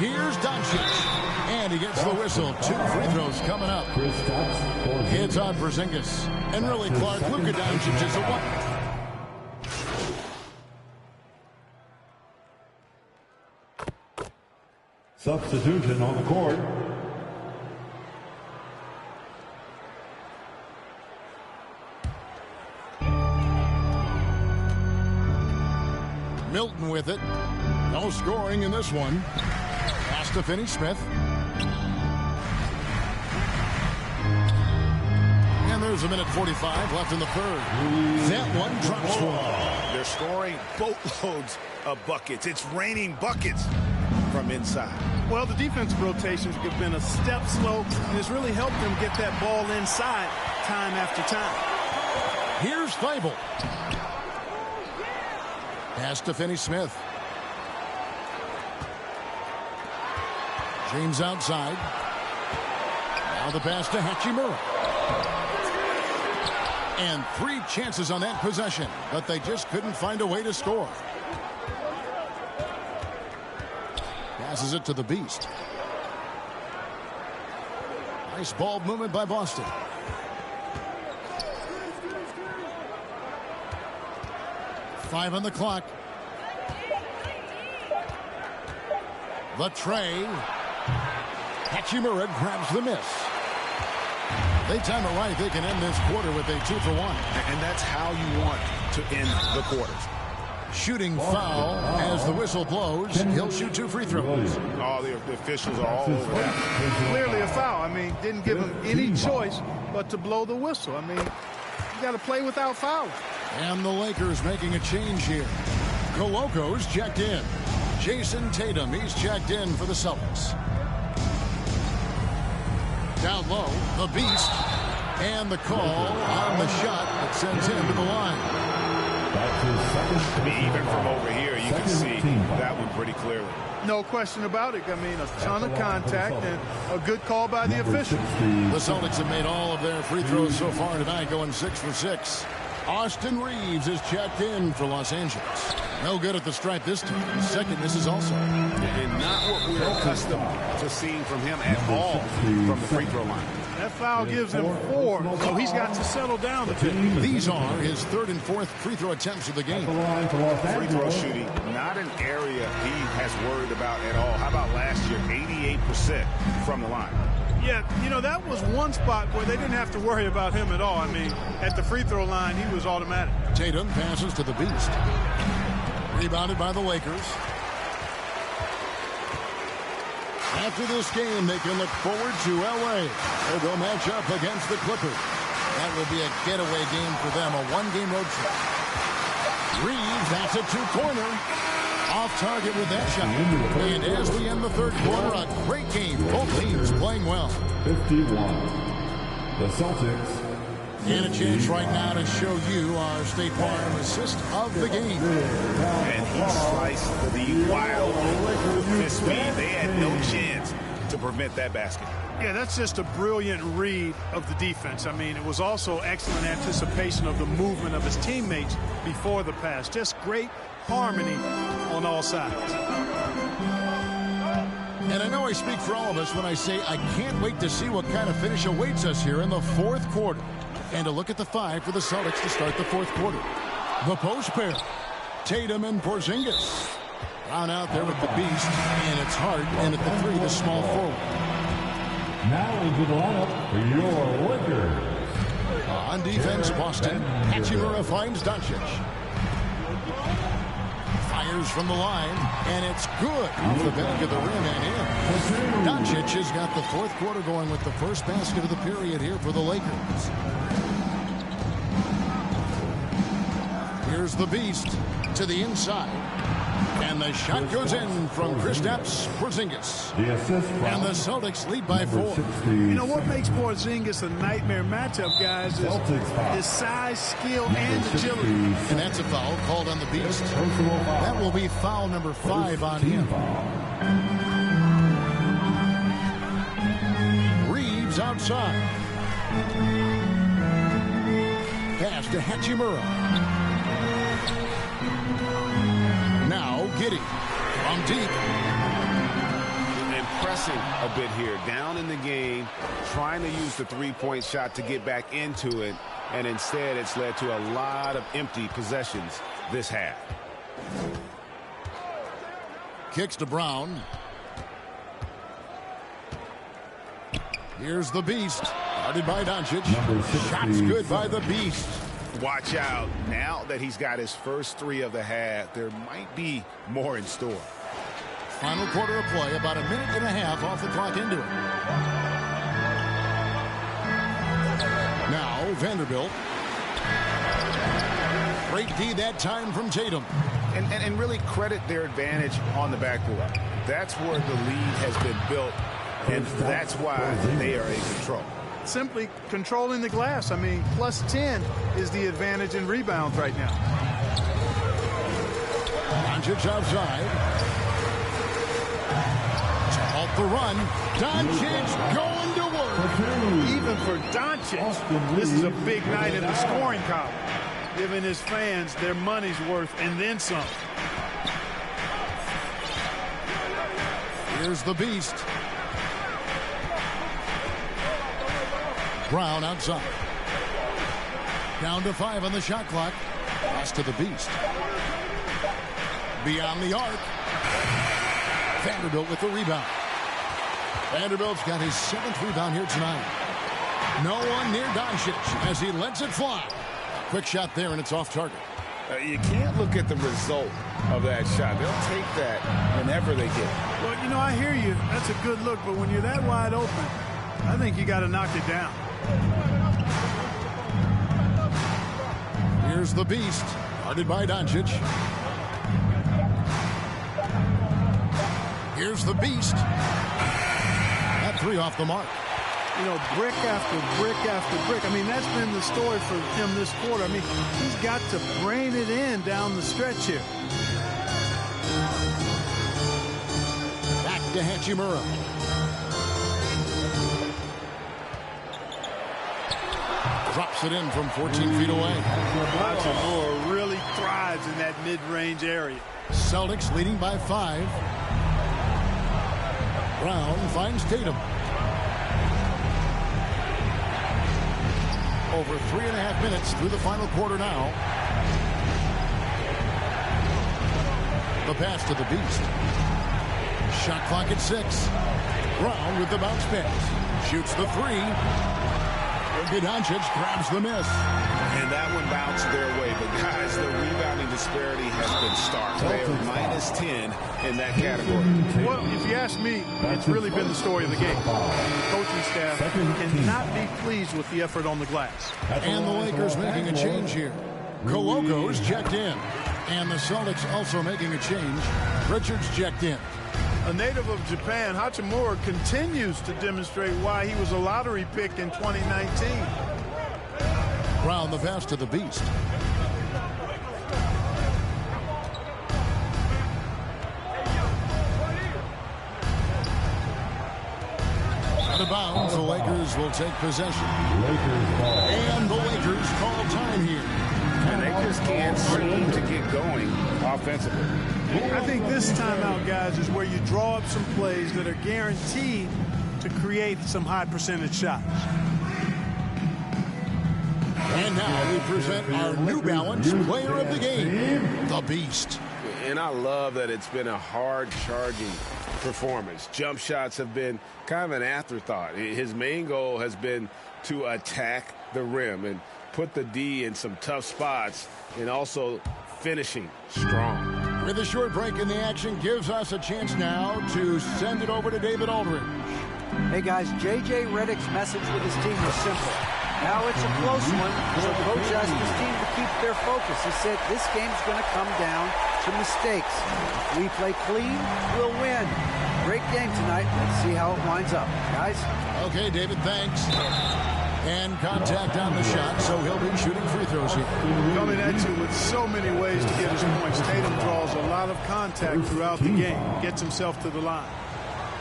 Here's Doncic. And he gets the whistle. 2 free throws coming up. It's on Porzingis. And really, Clark, Luka Doncic is a 1. Substitution on the court. Milton with it. No scoring in this one. Pass to Finney-Smith. And there's a minute 45 left in the third. That one drops one. They're scoring boatloads of buckets. It's raining buckets from inside. Well, the defensive rotations have been a step slow, and it's really helped them get that ball inside time after time. Here's Thybulle. Pass to Finney-Smith. James outside. Now the pass to Hachimura. And 3 chances on that possession, but they just couldn't find a way to score. Passes it to the Beast. Nice ball movement by Boston. Five on the clock. The tray. Hachimura grabs the miss. They time it right. They can end this quarter with a 2 for 1. And that's how you want to end the quarters. Shooting foul as the whistle blows. He'll shoot 2 free throws. All the officials are all over that. Clearly a foul. I mean, didn't give him any choice but to blow the whistle. I mean, you got to play without fouling. And the Lakers making a change here. Kukulkan's checked in. Jason Tatum, he's checked in for the Celtics. Down low, the Beast. And the call on the shot that sends him to the line. I mean, even from over here, you can see that one pretty clearly. No question about it. I mean, a ton of contact and a good call by the official. The Celtics have made all of their free throws so far tonight, going 6 for 6. Austin Reeves is checked in for Los Angeles. No good at the stripe this time. His second misses also. And not what we're accustomed to seeing from him at all from the free throw line. That foul gives him 4, so he's got to settle down a bit. These are his 3rd and 4th free throw attempts of the game. Free throw shooting, not an area he has worried about at all. How about last year, 88% from the line? Yeah, you know, that was one spot where they didn't have to worry about him at all. I mean, at the free throw line, he was automatic. Tatum passes to the Beast. Rebounded by the Lakers. After this game, they can look forward to L.A. They'll go match up against the Clippers. That will be a getaway game for them, a one-game road trip. Reeves, that's a two-pointer. Off target with that shot. And as we end the third quarter, a great game. Both teams playing well. 51. The Celtics. And a chance right now to show you our State Farm assist of the game. And he sliced the wild with this speed. They had no chance to prevent that basket. Yeah, that's just a brilliant read of the defense. I mean, it was also excellent anticipation of the movement of his teammates before the pass. Just great harmony on all sides. And I know I speak for all of us when I say I can't wait to see what kind of finish awaits us here in the fourth quarter. And a look at the 5 for the Celtics to start the fourth quarter. The post pair, Tatum and Porzingis. Brown out there with the Beast, and it's Hart, and at the 3, the small forward. Now into the lineup for your Lakers. On defense, Boston. Hachimura finds Doncic. Fires from the line, and it's good off the back of the rim and in. Doncic has got the fourth quarter going with the first basket of the period here for the Lakers. Here's the Beast to the inside. And the shot goes in from Kristaps Porzingis. The assist and the Celtics lead by 4. You know what makes Porzingis a nightmare matchup, guys, is his size, skill, and agility. And that's a foul called on the Beast. That will be foul number 5 on him. Reeves outside. Pass to Hachimura. Now Giddey from deep. Impressing a bit here. Down in the game, trying to use the three-point shot to get back into it, and instead it's led to a lot of empty possessions this half. Kicks to Brown. Here's the Beast. Guarded by Doncic. Shots good by the Beast. Watch out. Now that he's got his first 3 of the half, there might be more in store. Final quarter of play, about a minute and a half off the clock into it. Now Vanderbilt. Great D that time from Tatum. And really credit their advantage on the backboard. That's where the lead has been built, and that's why they are in control. Simply controlling the glass. I mean, plus 10 is the advantage in rebounds right now. Doncic outside. To halt the run. Doncic going to work. Even for Doncic, this is a big night in the scoring column, giving his fans their money's worth and then some. Here's the Beast. Brown outside. Down to 5 on the shot clock. Pass to the Beast. Beyond the arc. Vanderbilt with the rebound. Vanderbilt's got his 7th rebound here tonight. No one near Doncic as he lets it fly. Quick shot there, and it's off target. You can't look at the result of that shot. They'll take that whenever they get it. Well, you know, I hear you. That's a good look, but when you're that wide open, I think you got to knock it down. Here's the Beast, guarded by Doncic. Here's the Beast. That 3 off the mark. you know, brick after brick after brick. I mean, that's been the story for him this quarter. I mean, he's got to brain it in down the stretch here. Back to Hachimura. Drops it in from 14 feet away. Hachimura really thrives in that mid-range area. Celtics leading by 5. Brown finds Tatum. Over 3.5 minutes through the final quarter now. The pass to the Beast. Shot clock at 6. Brown with the bounce pass. Shoots the 3. Doncic grabs the miss. And that one bounced their way. But, guys, the rebounding disparity has been stark. They are minus 10 in that category. Well, if you ask me, it's really been the story of the game. The coaching staff cannot be pleased with the effort on the glass. And the Lakers making a change here. Koloko's checked in. And the Celtics also making a change. Richards checked in. A native of Japan, Hachimura continues to demonstrate why he was a lottery pick in 2019. Brown the pass to the Beast. Out of bounds, the Lakers will take possession. And the Lakers call time here. And they just can't seem to get going offensively. I think this timeout, guys, is where you draw up some plays that are guaranteed to create some high percentage shots. And now we present our New Balance player of the game, the Beast. And I love that it's been a hard-charging performance. Jump shots have been kind of an afterthought. His main goal has been to attack the rim and put the D in some tough spots and also finishing strong. With a short break in the action gives us a chance now to send it over to David Aldridge. Hey guys, J.J. Redick's message with his team was simple. Now it's a close one, so coach asked his team to keep their focus. He said this game's going to come down to mistakes. If we play clean, we'll win. Great game tonight. Let's see how it winds up. Guys? Okay, David, thanks. And contact on the shot, so he'll be shooting free throws here. Coming at you with so many ways to get his points. Tatum draws a lot of contact throughout the game. Gets himself to the line.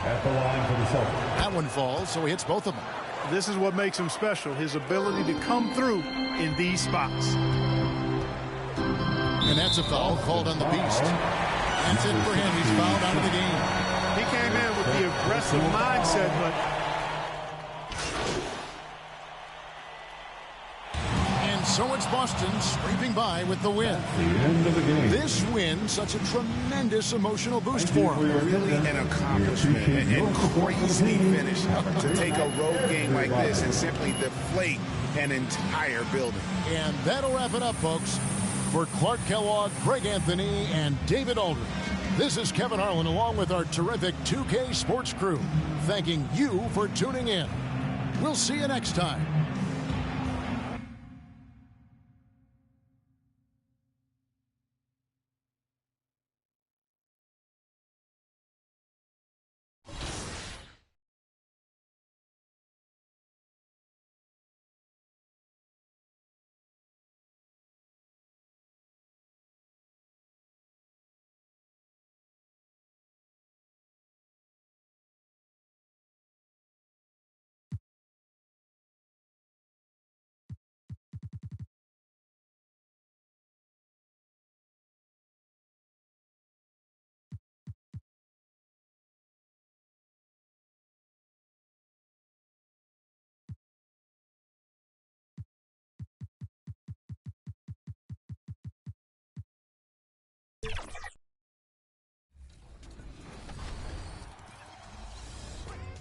At the line for the Celtics. That one falls, so he hits both of them. This is what makes him special, his ability to come through in these spots. And that's a foul called on the Beast. That's it for him. He's fouled out of the game. He came in with the aggressive mindset, but so it's Boston scraping by with the win. The end of the game. This win, such a tremendous emotional boost for him. Really an accomplishment and crazy finish to take a road game like this and simply deflate an entire building. And that'll wrap it up, folks. For Clark Kellogg, Greg Anthony, and David Aldridge, this is Kevin Harlan along with our terrific 2K Sports crew, thanking you for tuning in. We'll see you next time.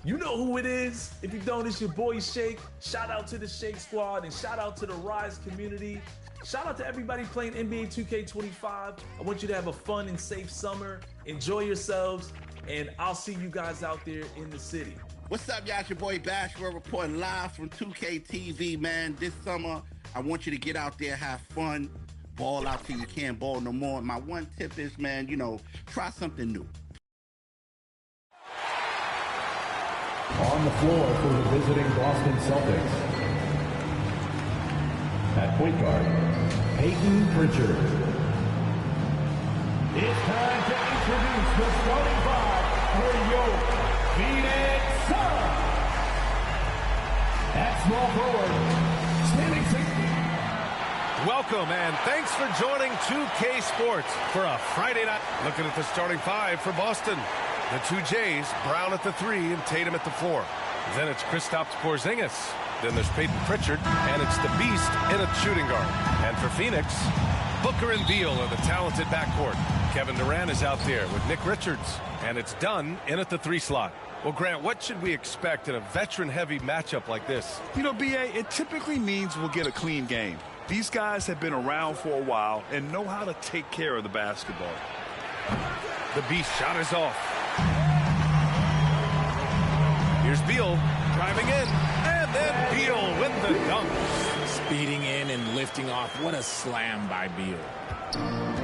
You know who it is. If you don't, it's your boy Shake. Shout out to the Shake Squad and shout out to the Rise community. Shout out to everybody playing NBA 2K25. I want you to have a fun and safe summer. Enjoy yourselves, and I'll see you guys out there in the city. What's up, y'all? It's your boy Bashford reporting live from 2K TV, man. This summer, I want you to get out there, have fun, ball out till you can't ball no more. My one tip is, man, try something new. On the floor for the visiting Boston Celtics. At point guard, Peyton Pritchard. It's time to introduce the starting five for your Phoenix Suns. At small forward, standing 6. Welcome and thanks for joining 2K Sports for a Friday night. Looking at the starting five for Boston. The two J's, Brown at the 3 and Tatum at the 4. Then it's Kristaps Porzingis. Then there's Peyton Pritchard, and it's the Beast in a shooting guard. And for Phoenix, Booker and Beal are the talented backcourt. Kevin Durant is out there with Nick Richards, and it's Dunn in at the 3 slot. Well, Grant, what should we expect in a veteran-heavy matchup like this? You know, B.A., it typically means we'll get a clean game. These guys have been around for a while and know how to take care of the basketball. The Beast shot is off. Here's Beal driving in, and then Beal with the dunk. Speeding in and lifting off. What a slam by Beal.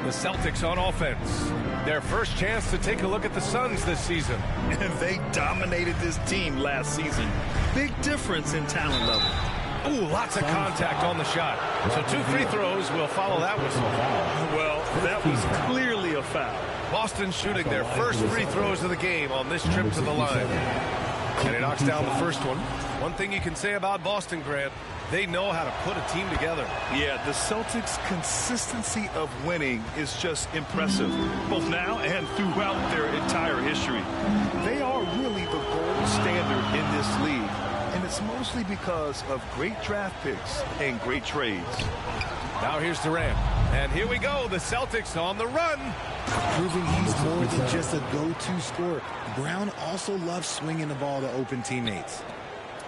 The Celtics on offense. Their first chance to take a look at the Suns this season. And they dominated this team last season. Big difference in talent level. Ooh, lots of contact on the shot. So 2 free throws will follow that whistle. Well, that was clearly a foul. Boston shooting their first free throws of the game on this trip to the line. And he knocks down the first one. One thing you can say about Boston, Grant, they know how to put a team together. Yeah, the Celtics' consistency of winning is just impressive, both now and throughout their entire history. They are really the gold standard in this league, and it's mostly because of great draft picks and great trades. Now here's Durant. And here we go, the Celtics on the run. Proving he's more than just a go-to scorer. Brown also loves swinging the ball to open teammates.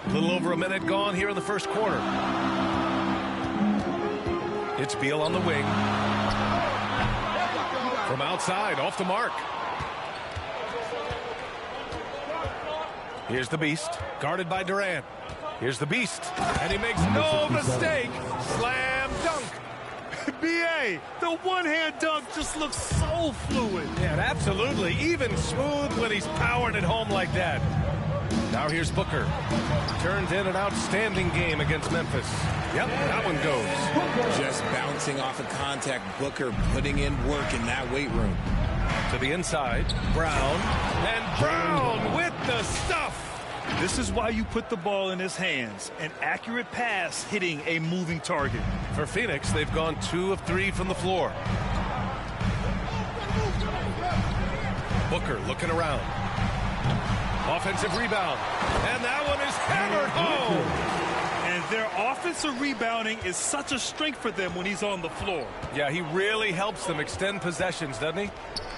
A little over a minute gone here in the first quarter. It's Beal on the wing. From outside, off the mark. Here's the Beast, guarded by Durant. Here's the Beast, and he makes no mistake. Slam dunk. B.A., the one-hand dunk just looks so fluid. Yeah, absolutely. Even smooth when he's powering it home like that. Now here's Booker. Turned in an outstanding game against Memphis. Yep, that one goes. Just bouncing off of contact. Booker putting in work in that weight room. To the inside, Brown. And Brown with the stuff. This is why you put the ball in his hands. An accurate pass hitting a moving target. For Phoenix, they've gone 2 of 3 from the floor. Booker looking around. Offensive rebound. And that one is hammered home. And their offensive rebounding is such a strength for them when he's on the floor. Yeah, he really helps them extend possessions, doesn't he?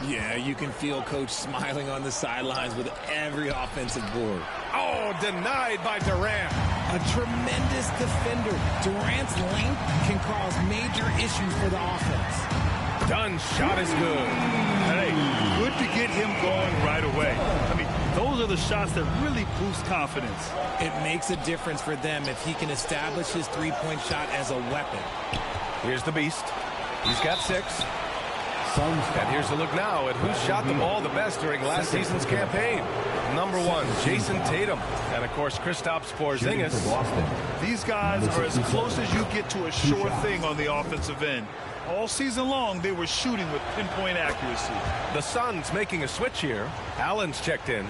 Yeah, you can feel Coach smiling on the sidelines with every offensive board. Oh, denied by Durant. A tremendous defender. Durant's length can cause major issues for the offense. Dunn's shot is good. Hey, good to get him going right away. I mean, those are the shots that really boost confidence. It makes a difference for them if he can establish his three-point shot as a weapon. Here's the Beast. He's got 6. And here's a look now at who shot the ball the best during last season's campaign. Number 1, Jason Tatum. And, of course, Kristaps Porzingis. These guys are as close as you get to a sure thing on the offensive end. All season long, they were shooting with pinpoint accuracy. The Suns making a switch here. Allen's checked in.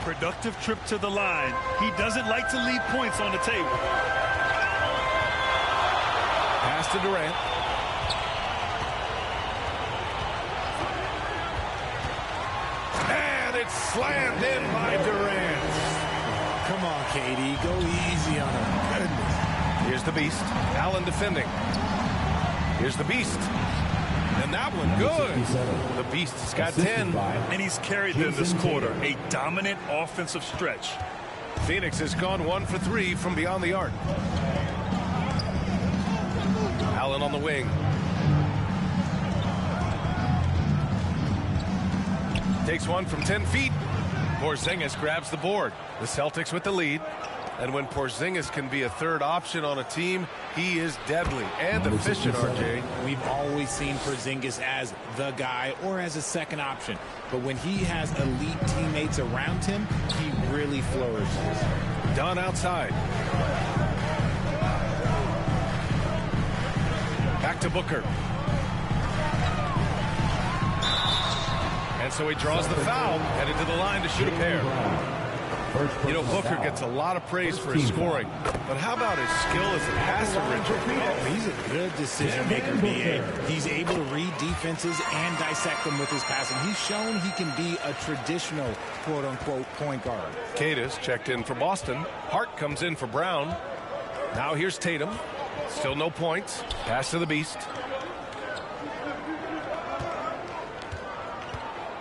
Productive trip to the line. He doesn't like to leave points on the table. Pass to Durant. And it's slammed in by Durant. Come on, KD. Go easy on him. Goodness. Here's the Beast. Allen defending. Here's the Beast. And that one good. The Beast's got 10. And he's carried them this quarter. A dominant offensive stretch. Phoenix has gone 1 for 3 from beyond the arc. Allen on the wing. Takes one from 10 feet. Porzingis grabs the board. The Celtics with the lead. And when Porzingis can be a third option on a team, he is deadly and efficient, RJ. We've always seen Porzingis as the guy or as a second option. But when he has elite teammates around him, he really flourishes. Dunn outside. Back to Booker. And so he draws the foul, headed to the line to shoot a pair. You know, Booker gets a lot of praise for his scoring, but how about his skill as a passer, Richard? He's a good decision maker, B.A. He's able to read defenses and dissect them with his passing. He's shown he can be a traditional, quote-unquote, point guard. Cadis checked in for Boston. Hart comes in for Brown. Now here's Tatum. Still no points. Pass to the Beast.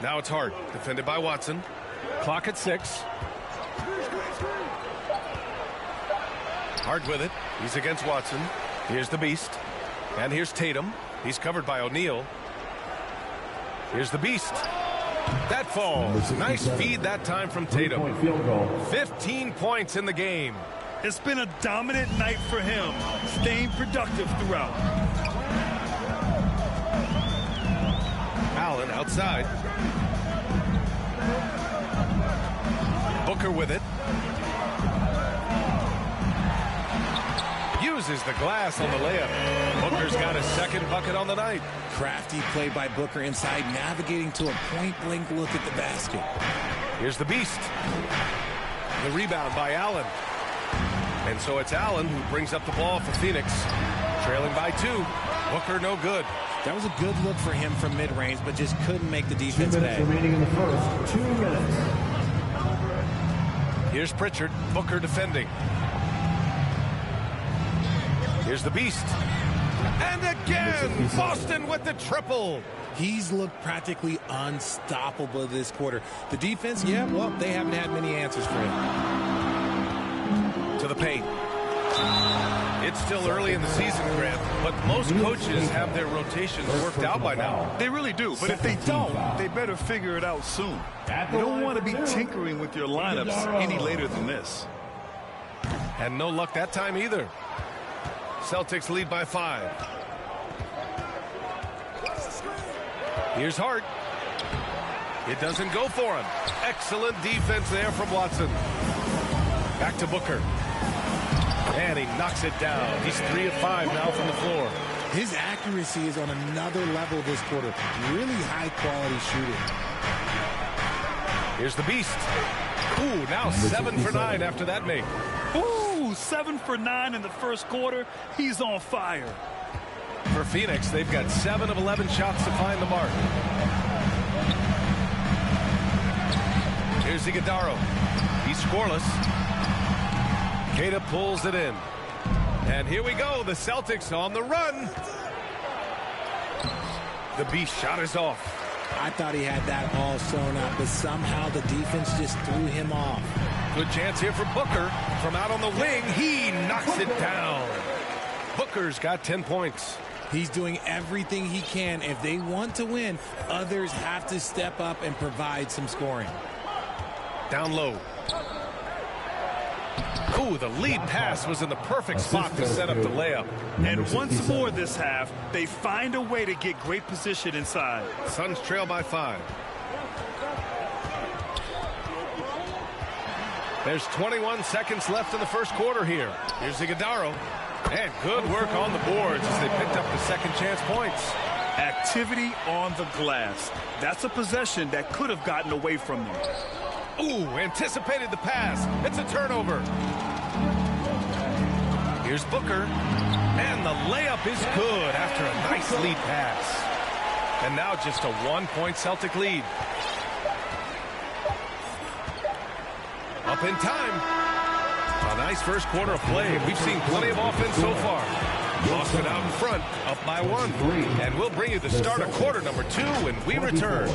Now it's Hart, defended by Watson. Clock at 6. Hart with it. He's against Watson. Here's the Beast. And here's Tatum. He's covered by O'Neal. Here's the Beast. That falls. Nice feed that time from Tatum. 15 points in the game. It's been a dominant night for him, staying productive throughout. Allen outside. Booker with it. Uses the glass on the layup. Booker's got his second bucket on the night. Crafty play by Booker inside, navigating to a point-blank look at the basket. Here's the Beast. The rebound by Allen. And so it's Allen who brings up the ball for Phoenix. Trailing by 2. Booker no good. That was a good look for him from mid-range, but just couldn't make the defense pay. 2 minutes remaining in the first. 2 minutes. Here's Pritchard. Booker defending. Here's the Beast. And again, Boston with the triple. He's looked practically unstoppable this quarter. The defense, yeah, well, they haven't had many answers for him. To the paint. It's still early in the season, Grant, but most coaches have their rotations worked out by now. They really do, but if they don't, they better figure it out soon. You don't want to be tinkering with your lineups any later than this. And no luck that time either. Celtics lead by 5. Here's Hart. It doesn't go for him. Excellent defense there from Watson. Back to Booker. And he knocks it down. He's 3 of 5 now from the floor. His accuracy is on another level this quarter. Really high-quality shooting. Here's the Beast. Ooh, now 7 for 9 after that make. Ooh, 7 for 9 in the first quarter. He's on fire. For Phoenix, they've got 7 of 11 shots to find the mark. Here's Iguodala. He's scoreless. Queta pulls it in. And here we go. The Celtics on the run. The Beast shot is off. I thought he had that all sewn up, but somehow the defense just threw him off. Good chance here for Booker. From out on the wing, he knocks it down. Booker's got 10 points. He's doing everything he can. If they want to win, others have to step up and provide some scoring. Down low. Ooh, the lead pass was in the perfect spot to set up the layup. And once more this half, they find a way to get great position inside. Suns trail by 5. There's 21 seconds left in the first quarter here. Here's Iguodala. And good work on the boards as they picked up the second chance points. Activity on the glass. That's a possession that could have gotten away from them. Ooh, anticipated the pass. It's a turnover. Here's Booker. And the layup is good after a nice lead pass. And now just a 1-point Celtic lead. Up in time. A nice first quarter of play. We've seen plenty of offense so far. Boston out in front, up by 1. And we'll bring you the start of quarter number 2 when we return.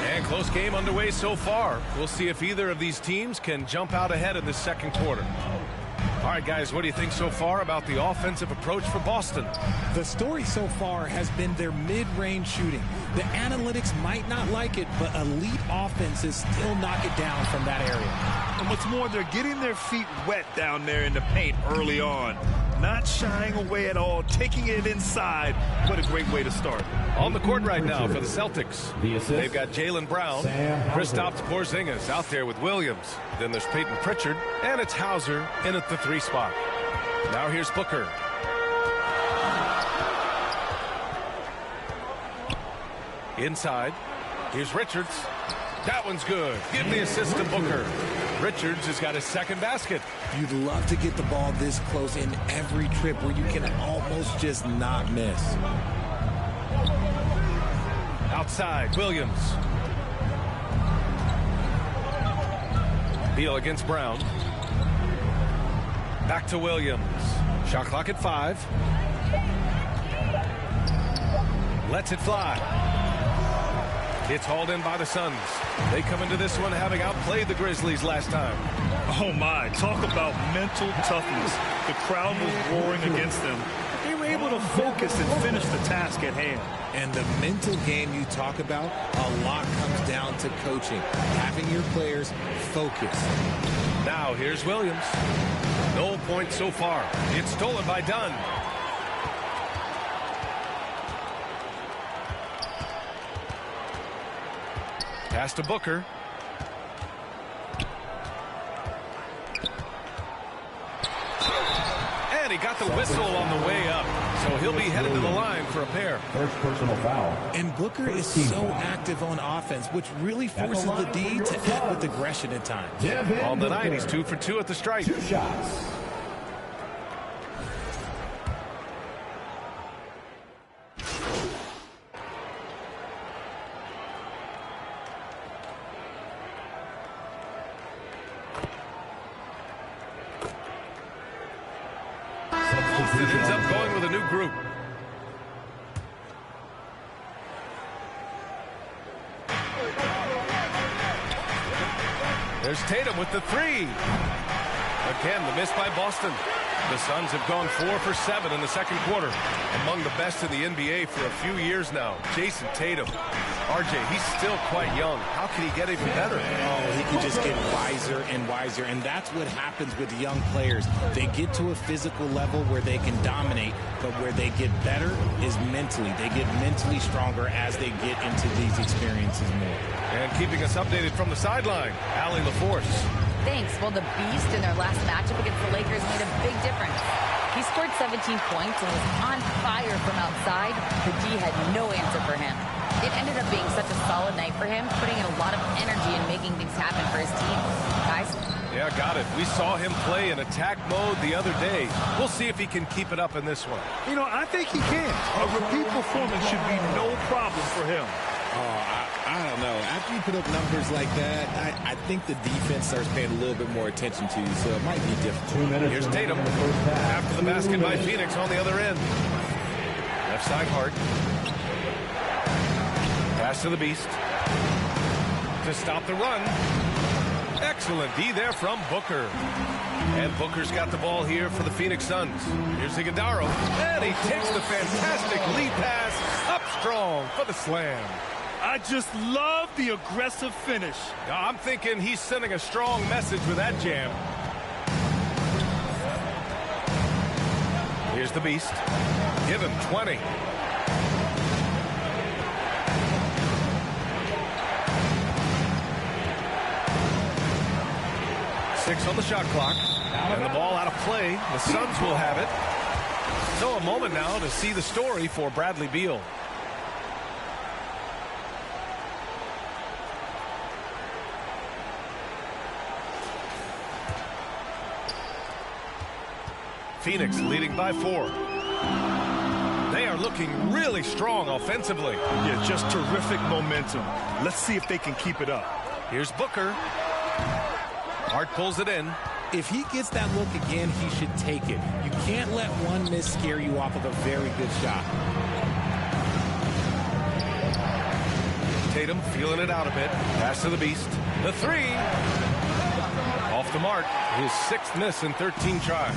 And close game underway so far. We'll see if either of these teams can jump out ahead in the second quarter. All right, guys, what do you think so far about the offensive approach for Boston? The story so far has been their mid-range shooting. The analytics might not like it, but elite offenses still knock it down from that area. And what's more, they're getting their feet wet down there in the paint early on. Not shying away at all, taking it inside. What a great way to start. On the court right now for the Celtics. They've got Jaylen Brown, Kristaps Porzingis out there with Williams. Then there's Peyton Pritchard, and it's Hauser in at the 3 spot. Now here's Booker. Inside. Here's Richards. That one's good. Give the assist to Booker. Richards has got his second basket. You'd love to get the ball this close in every trip where you can almost just not miss. Outside, Williams. Beal against Brown. Back to Williams. Shot clock at 5. Lets it fly. It's hauled in by the Suns. They come into this one having outplayed the Grizzlies last time. Oh, my. Talk about mental toughness. The crowd was roaring against them. They were able to focus and finish the task at hand. And the mental game you talk about, a lot comes down to coaching, having your players focus. Now here's Williams. No points so far. It's stolen by Dunn. Pass to Booker. And he got the whistle on the way up. So he'll be headed to the line for a pair. First personal foul. And Booker is so active on offense, which really forces the D to act with aggression at times. On the night, he's 2 for 2 at the stripe. 2 shots. Boston ends up going with a new group. There's Tatum with the 3. Again, the miss by Boston. The Suns have gone 4 for 7 in the second quarter. Among the best in the NBA for a few years now. Jason Tatum. RJ, he's still quite young. How can he get even better? Oh, he can just get wiser and wiser, and that's what happens with young players. They get to a physical level where they can dominate, but where they get better is mentally. They get mentally stronger as they get into these experiences more. And keeping us updated from the sideline, Allie LaForce. Thanks. Well, the Beast in their last matchup against the Lakers made a big difference. He scored 17 points and was on fire from outside. The D had no answer for him. It ended up being such a solid night for him, putting in a lot of energy and making things happen for his team. Guys? Yeah, got it. We saw him play in attack mode the other day. We'll see if he can keep it up in this one. You know, I think he can. A repeat performance should be no problem for him. I don't know. After you put up numbers like that, I think the defense starts paying a little bit more attention to you, so it might be different. 2 minutes. Here's Tatum. After the basket by Phoenix on the other end. Left side Hart. Pass to the Beast. To stop the run. Excellent D there from Booker. And Booker's got the ball here for the Phoenix Suns. Here's Iguodala. And he takes the fantastic lead pass up strong for the slam. I just love the aggressive finish. I'm thinking he's sending a strong message with that jam. Here's the Beast. Give him 20. Six on the shot clock. And the ball out of play. The Suns will have it. So a moment now to see the story for Bradley Beal. Phoenix leading by 4. They are looking really strong offensively. Yeah, just terrific momentum. Let's see if they can keep it up. Here's Booker. Hart pulls it in. If he gets that look again, he should take it. You can't let one miss scare you off of a very good shot. Tatum feeling it out a bit. Pass to the Beast. The 3. Off the mark. His 6th miss in 13 tries.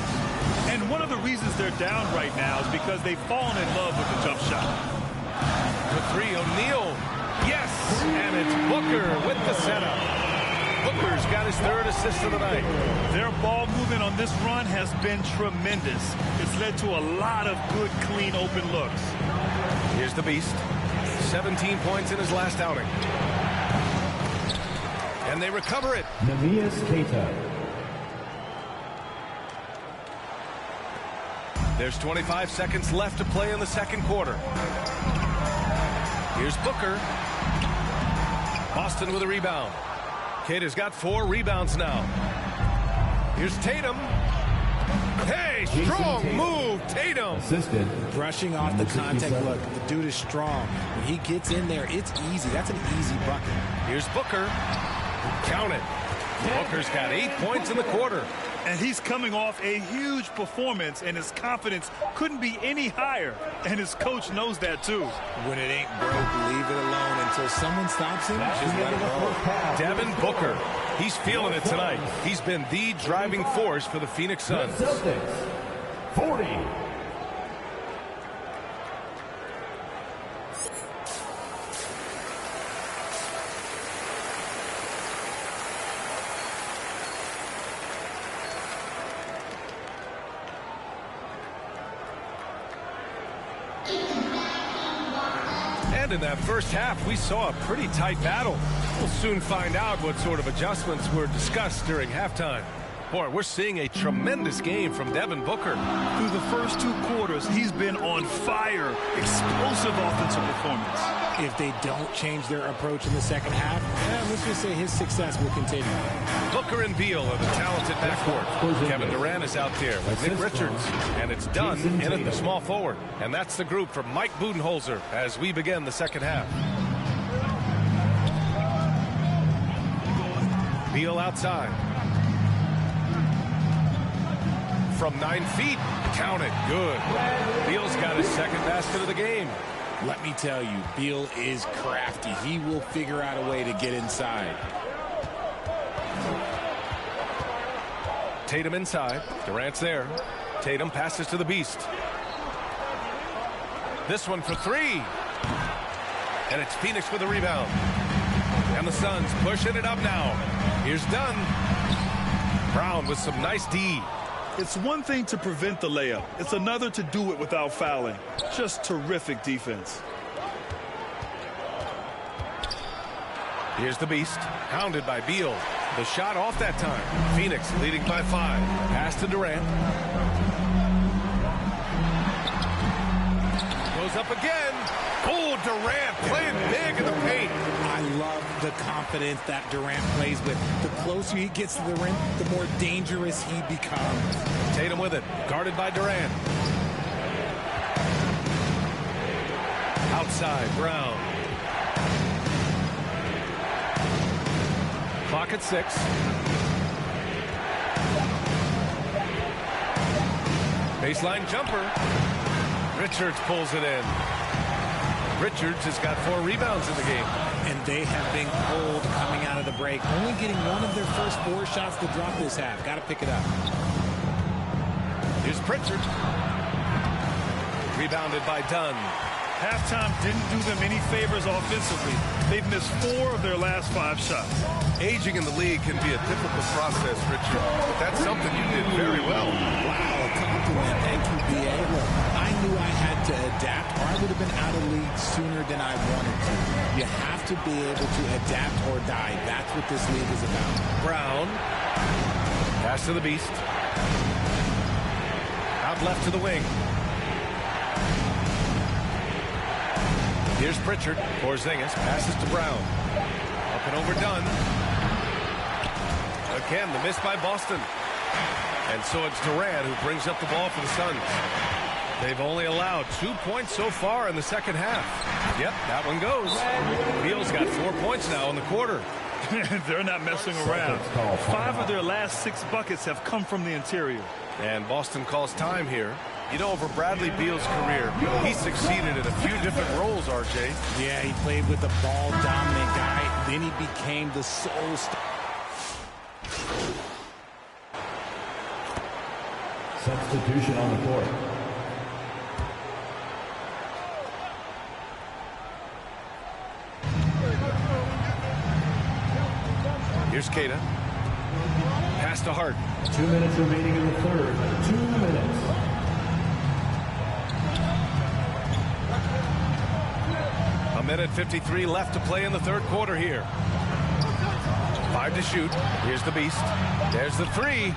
And one of the reasons they're down right now is because they've fallen in love with the jump shot. The 3, O'Neal. Yes! And it's Booker with the setup. Booker's got his 3rd assist of the night. Their ball movement on this run has been tremendous. It's led to a lot of good, clean, open looks. Here's the Beast. 17 points in his last outing. And they recover it. Namias Keita. There's 25 seconds left to play in the second quarter. Here's Booker. Boston with a rebound. Keita's got 4 rebounds now. Here's Tatum. Hey, strong move, Tatum. Assisted. Brushing off the contact. Look, the dude is strong. When he gets in there, it's easy. That's an easy bucket. Here's Booker. Count it. Booker's got 8 points in the quarter. And he's coming off a huge performance, and his confidence couldn't be any higher. And his coach knows that, too. When it ain't broke, leave it alone until someone stops him. Just let it roll. Devin Booker. He's feeling it tonight. He's been the driving force for the Phoenix Suns. Celtics, 40. And in that first half, we saw a pretty tight battle. We'll soon find out what sort of adjustments were discussed during halftime. Boy, we're seeing a tremendous game from Devin Booker. Through the first 2 quarters, he's been on fire. Explosive offensive performance. If they don't change their approach in the second half, let's just say his success will continue. Booker and Beal are the talented backcourt. Kevin Durant is out there with Nick Richards. And it's Dunn in at the small forward. And that's the group from Mike Budenholzer as we begin the second half. Beal outside. From 9 feet. Count it. Good. Beal's got his 2nd basket of the game. Let me tell you, Beal is crafty. He will figure out a way to get inside. Tatum inside. Durant's there. Tatum passes to the Beast. This one for 3. And it's Phoenix with a rebound. And the Suns pushing it up now. Here's Dunn. Brown with some nice D. It's one thing to prevent the layup. It's another to do it without fouling. Just terrific defense. Here's the Beast. Hounded by Beal. The shot off that time. Phoenix leading by 5. Pass to Durant. Goes up again. Oh, Durant playing big in the paint. I love the confidence that Durant plays with. The closer he gets to the rim, the more dangerous he becomes. Tatum with it. Guarded by Durant. Outside, Brown. Clock at 6. Baseline jumper. Richards pulls it in. Richards has got 4 rebounds in the game. And they have been cold coming out of the break. Only getting one of their first 4 shots to drop this half. Got to pick it up. Here's Pritchard. Rebounded by Dunn. Halftime didn't do them any favors offensively. They've missed 4 of their last 5 shots. Aging in the league can be a difficult process, Richard, but that's something you did very well. Wow, a compliment. Thank you, B.A. Look, I knew I had to adapt, or I would have been out of league sooner than I wanted to. You have to be able to adapt or die. That's what this league is about. Brown. Pass to the Beast. Out left to the wing. Here's Pritchard. Porzingis passes to Brown. Up and over Dunn. Again, the miss by Boston. And so it's Durant who brings up the ball for the Suns. They've only allowed 2 points so far in the second half. Yep, that one goes. Beal's got 4 points now in the quarter. They're not messing around. 5 of their last 6 buckets have come from the interior. And Boston calls time here. You know, over Bradley Beal's career, he succeeded in a few different roles, RJ. Yeah, he played with a ball-dominant guy. Then he became the sole star. Substitution on the court. Here's Keita. Pass to Hart. 2 minutes remaining in the third. 2 minutes. A minute 53 left to play in the third quarter here. 5 to shoot. Here's the Beast. There's the three.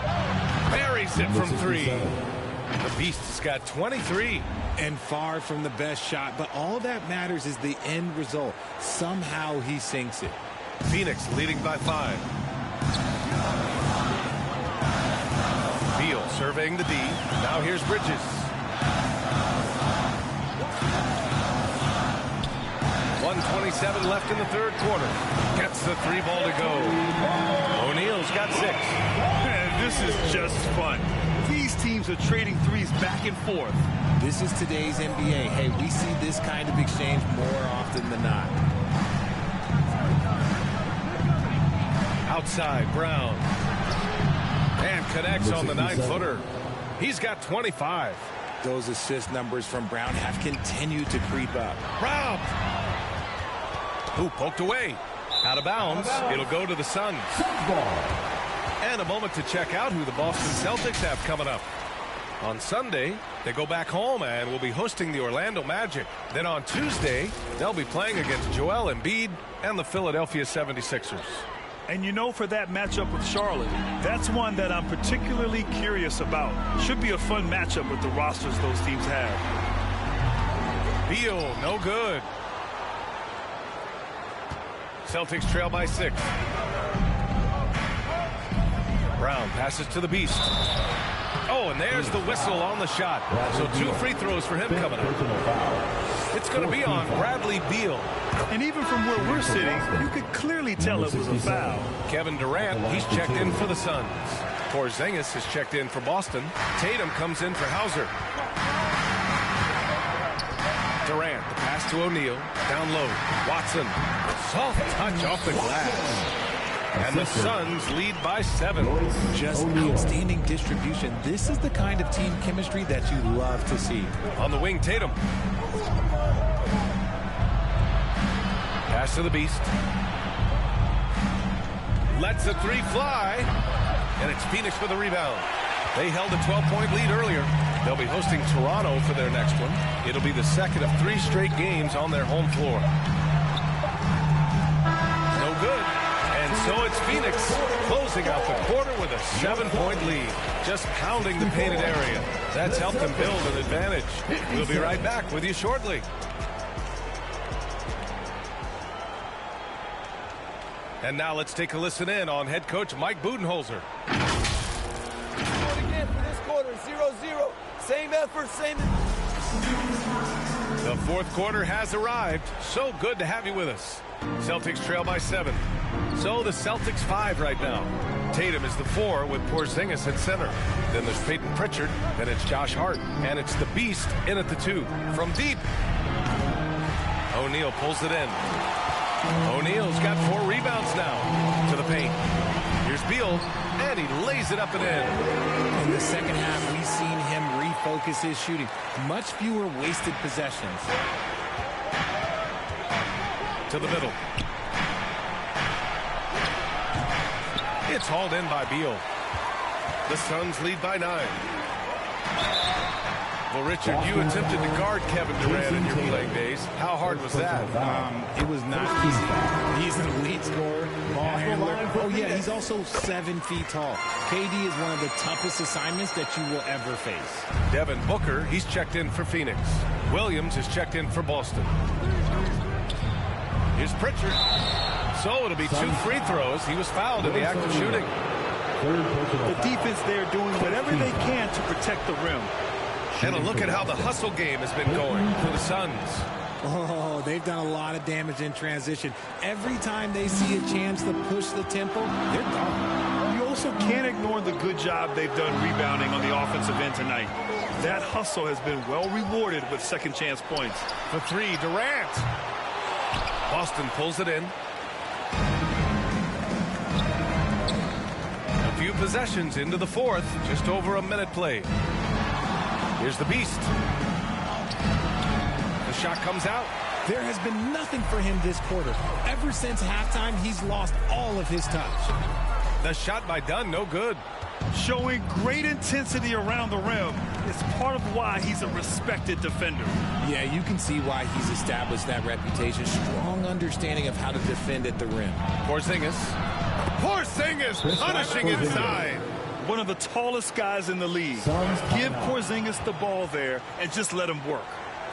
Buries it from three. The Beast has got 23. And far from the best shot, but all that matters is the end result. Somehow he sinks it. Phoenix leading by 5. Beal surveying the D. Now here's Bridges. .127 left in the third quarter. Gets the three ball to go. O'Neal's got 6. Man, this is just fun. These teams are trading threes back and forth. This is today's NBA. Hey, we see this kind of exchange more often than not. Outside, Brown. And connects on the 9-footer. He's got 25. Those assist numbers from Brown have continued to creep up. Brown! Who poked away? Out of bounds. It'll go to the Suns. And a moment to check out who the Boston Celtics have coming up. On Sunday, they go back home and will be hosting the Orlando Magic. Then on Tuesday, they'll be playing against Joel Embiid and the Philadelphia 76ers. And you know, for that matchup with Charlotte, that's one that I'm particularly curious about. Should be a fun matchup with the rosters those teams have. Beal, no good. Celtics trail by 6. Brown passes to the Beast. Oh, and there's the whistle on the shot. So 2 free throws for him coming up. It's going to be on Bradley Beal. And even from where we're sitting, you could clearly tell it was a foul. Kevin Durant, he's checked in for the Suns. Porzingis is checked in for Boston. Tatum comes in for Hauser. Durant, the pass to O'Neal. Down low. Watson. Soft touch off the glass. And the Suns lead by 7. Just outstanding distribution. This is the kind of team chemistry that you love to see. On the wing, Tatum. Pass to the Beast. Lets the three fly. And it's Phoenix for the rebound. They held a 12-point lead earlier. They'll be hosting Toronto for their next one. It'll be the second of 3 straight games on their home floor. No good. And so it's Phoenix closing out the quarter with a 7-point lead. Just pounding the painted area. That's helped them build an advantage. We'll be right back with you shortly. And now let's take a listen in on head coach Mike Budenholzer. Again for this quarter, 0-0. Same effort, same. The fourth quarter has arrived. So good to have you with us. Celtics trail by 7. So the Celtics 5 right now. Tatum is the 4 with Porzingis at center. Then there's Peyton Pritchard. Then it's Josh Hart. And it's the Beast in at the 2. From deep. O'Neal pulls it in. O'Neal's got 4 rebounds now to the paint. Here's Beal, and he lays it up and in. In the second half, we've seen him refocus his shooting. Much fewer wasted possessions. To the middle. It's hauled in by Beal. The Suns lead by 9. Well, Richard, you attempted to guard Kevin Durant in your playing days. How hard was that? It was not easy. He's an elite scorer, ball handler. Oh, yeah, he's also 7 feet tall. KD is one of the toughest assignments that you will ever face. Devin Booker, he's checked in for Phoenix. Williams is checked in for Boston. Here's Pritchard. So it'll be 2 free throws. He was fouled in the act of shooting. The defense there doing whatever they can to protect the rim. And a look at how the hustle game has been going for the Suns. Oh, they've done a lot of damage in transition. Every time they see a chance to push the tempo, they're gone. You also can't ignore the good job they've done rebounding on the offensive end tonight. That hustle has been well rewarded with second chance points. For 3, Durant. Boston pulls it in. A few possessions into the fourth. Just over a minute played. Here's the Beast. The shot comes out. There has been nothing for him this quarter. Ever since halftime, he's lost all of his touch. The shot by Dunn, no good. Showing great intensity around the rim is part of why he's a respected defender. Yeah, you can see why he's established that reputation. Strong understanding of how to defend at the rim. Porzingis punishing inside. One of the tallest guys in the league. Give Porzingis the ball there and just let him work.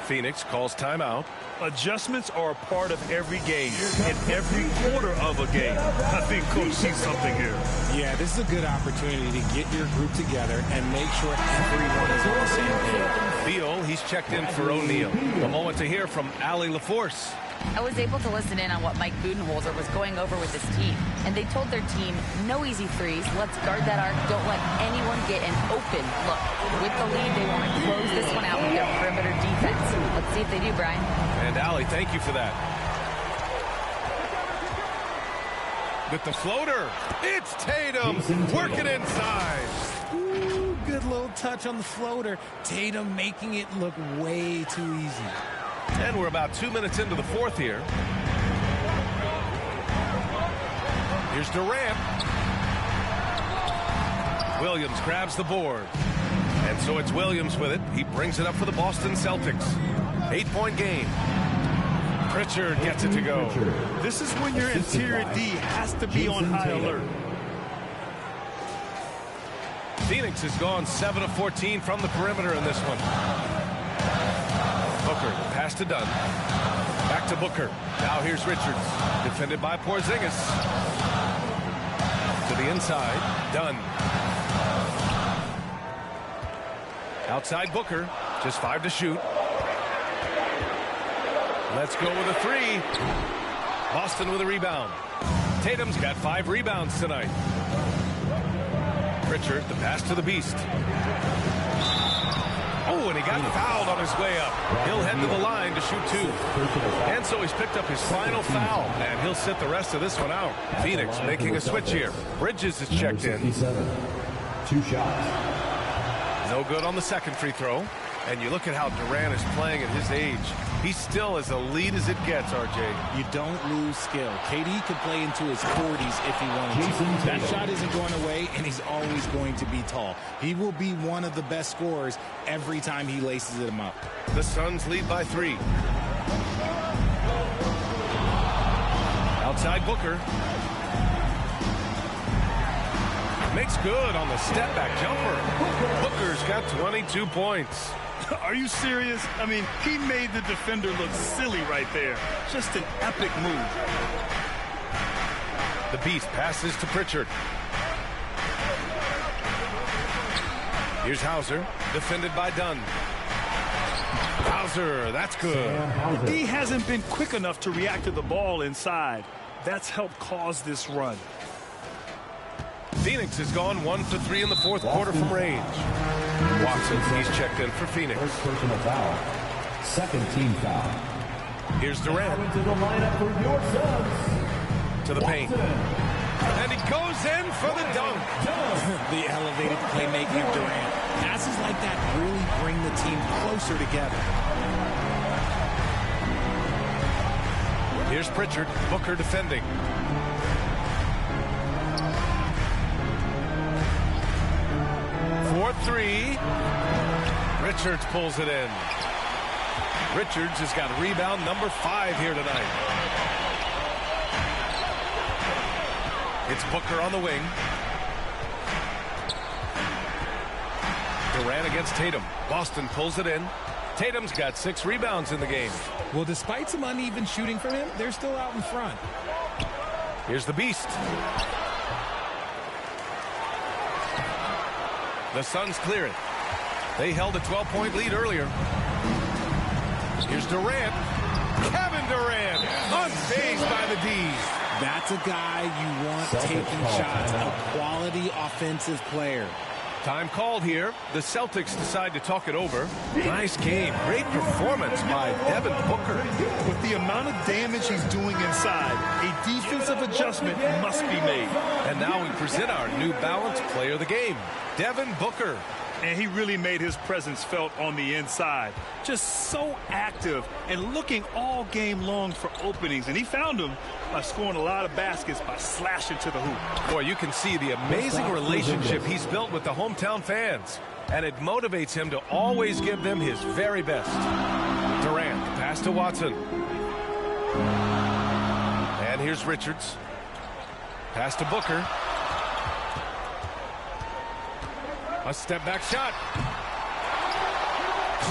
Phoenix calls timeout. Adjustments are a part of every game and every quarter of a game. I think Coach sees something here. Yeah, this is a good opportunity to get your group together and make sure everyone is on the same page. Beal, he's checked in for O'Neal. A moment to hear from Allie LaForce. I was able to listen in on what Mike Budenholzer was going over with his team, and they told their team, no easy threes, let's guard that arc, don't let anyone get an open look. With the lead, they want to close this one out with their perimeter defense. Let's see if they do, Brian. And Allie, thank you for that. With the floater, it's Tatum working inside. Ooh, good little touch on the floater. Tatum making it look way too easy. And we're about 2 minutes into the fourth here. Here's Durant. Williams grabs the board. And so it's Williams with it. He brings it up for the Boston Celtics. 8-point game. Pritchard gets it to go. This is when your interior D has to be on high alert. Phoenix has gone 7 of 14 from the perimeter in this one. Booker, pass to Dunn. Back to Booker. Now here's Richards. Defended by Porzingis. To the inside. Dunn. Outside Booker. Just 5 to shoot. Let's go with a 3. Boston with a rebound. Tatum's got 5 rebounds tonight. Pritchard, the pass to the Beast. Oh, and he got fouled on his way up. He'll head to the line to shoot 2. And so he's picked up his final foul, and he'll sit the rest of this one out. Phoenix making a switch here. Bridges is checked in. 2 shots. No good on the second free throw. And you look at how Durant is playing at his age. He's still as elite as it gets, RJ. You don't lose skill. KD could play into his 40s if he wanted to. That shot isn't going away, and he's always going to be tall. He will be one of the best scorers every time he laces them up. The Suns lead by 3. Outside Booker. Makes good on the step-back jumper. Booker's got 22 points. Are you serious? I mean, he made the defender look silly right there. Just an epic move. The Beast passes to Pritchard. Here's Hauser, defended by Dunn. Hauser, that's good. He hasn't been quick enough to react to the ball inside. That's helped cause this run. Phoenix has gone 1 for 3 in the fourth quarter from range. Watson, he's checked in for Phoenix. First personal foul. Second team foul. Here's Durant. To the lineup for your Suns. To the paint. And he goes in for the dunk. The elevated playmaking of Durant. Passes like that really bring the team closer together. Here's Pritchard. Booker defending. For 3. Richards pulls it in. Richards has got rebound number 5 here tonight. It's Booker on the wing. Durant against Tatum. Boston pulls it in. Tatum's got 6 rebounds in the game. Well, despite some uneven shooting from him, they're still out in front. Here's the Beast. The Suns clear it. They held a 12-point lead earlier. Here's Durant. Kevin Durant, unfazed by the D. That's a guy you want taking shots, a quality offensive player. Time called here. The Celtics decide to talk it over. Nice game. Great performance by Devin Booker. With the amount of damage he's doing inside, a defensive adjustment must be made. And now we present our New Balance Player of the Game, Devin Booker. And he really made his presence felt on the inside. Just so active and looking all game long for openings. And he found them by scoring a lot of baskets by slashing to the hoop. Boy, you can see the amazing relationship he's built with the hometown fans. And it motivates him to always give them his very best. Durant, pass to Watson. And here's Richards. Pass to Booker. A step back shot.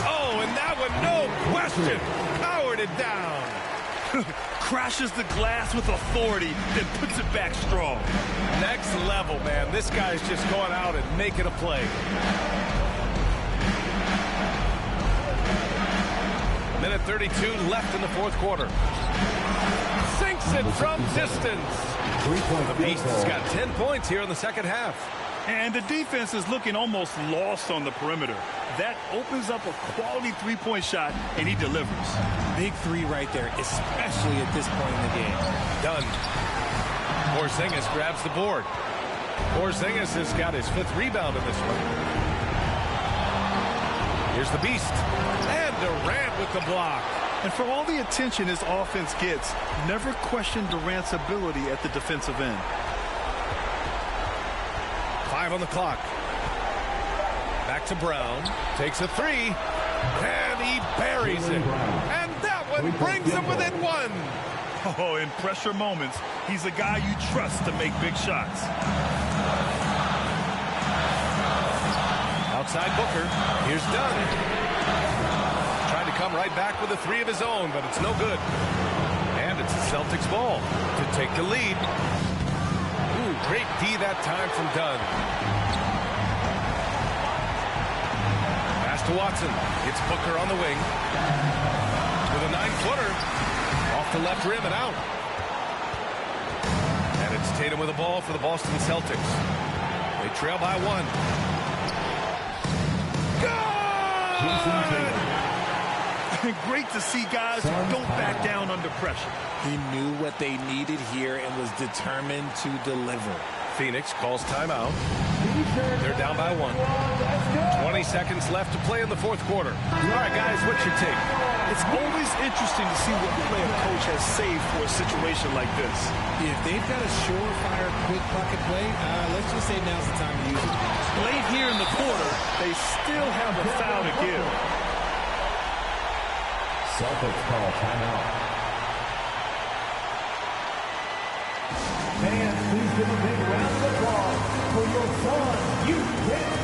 Oh, and that one, no question, powered it down. Crashes the glass with authority, then puts it back strong. Next level, man. This guy's just going out and making a play. Minute 32 left in the fourth quarter. Sinks it from distance. The Beast's got 10 points here in the second half. And the defense is looking almost lost on the perimeter. That opens up a quality three-point shot, and he delivers. Big three right there, especially at this point in the game. Done. Porzingis grabs the board. Porzingis has got his 5th rebound in this one. Here's the Beast. And Durant with the block. And for all the attention his offense gets, never question Durant's ability at the defensive end. 5 on the clock. Back to Brown. Takes a 3. And he buries it. And that one brings him within 1. Oh, in pressure moments, he's a guy you trust to make big shots. Outside Booker. Here's Dunn. Trying to come right back with a 3 of his own, but it's no good. And it's the Celtics ball to take the lead. Ooh, great D that time from Dunn. Pass to Watson. It's Booker on the wing. With a 9-footer. Off the left rim and out. And it's Tatum with the ball for the Boston Celtics. They trail by 1. Great to see guys who don't back down under pressure. He knew what they needed here and was determined to deliver. Phoenix calls timeout. They're down by 1. 20 seconds left to play in the fourth quarter. All right, guys, what's your take? It's always interesting to see what play a coach has saved for a situation like this. If they've got a surefire quick bucket play, let's just say now's the time to use it. Late here in the quarter, they still have a foul to give. Celtics call timeout. Fans, please give a big round of applause for your son's youth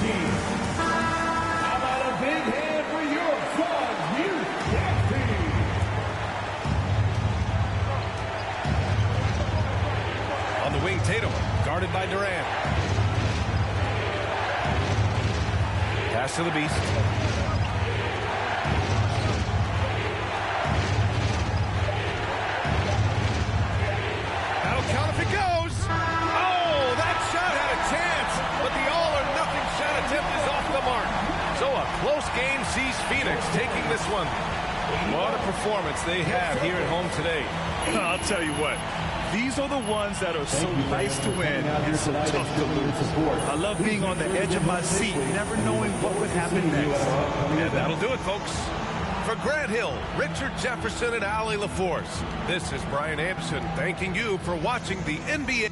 team. How about a big hand for your son's youth team? On the wing, Tatum, guarded by Durant. Pass to the Beast. Count if it goes. Oh, that shot had a chance, but the all-or-nothing shot attempt is off the mark. So a close game sees Phoenix taking this one. What a performance they have here at home today. I'll tell you what. These are the ones that are so nice to win and so tough to lose. I love being on the edge of my seat, never knowing what would happen next. And that'll do it, folks. For Grant Hill, Richard Jefferson, and Allie LaForce, this is Brian Anderson thanking you for watching the NBA.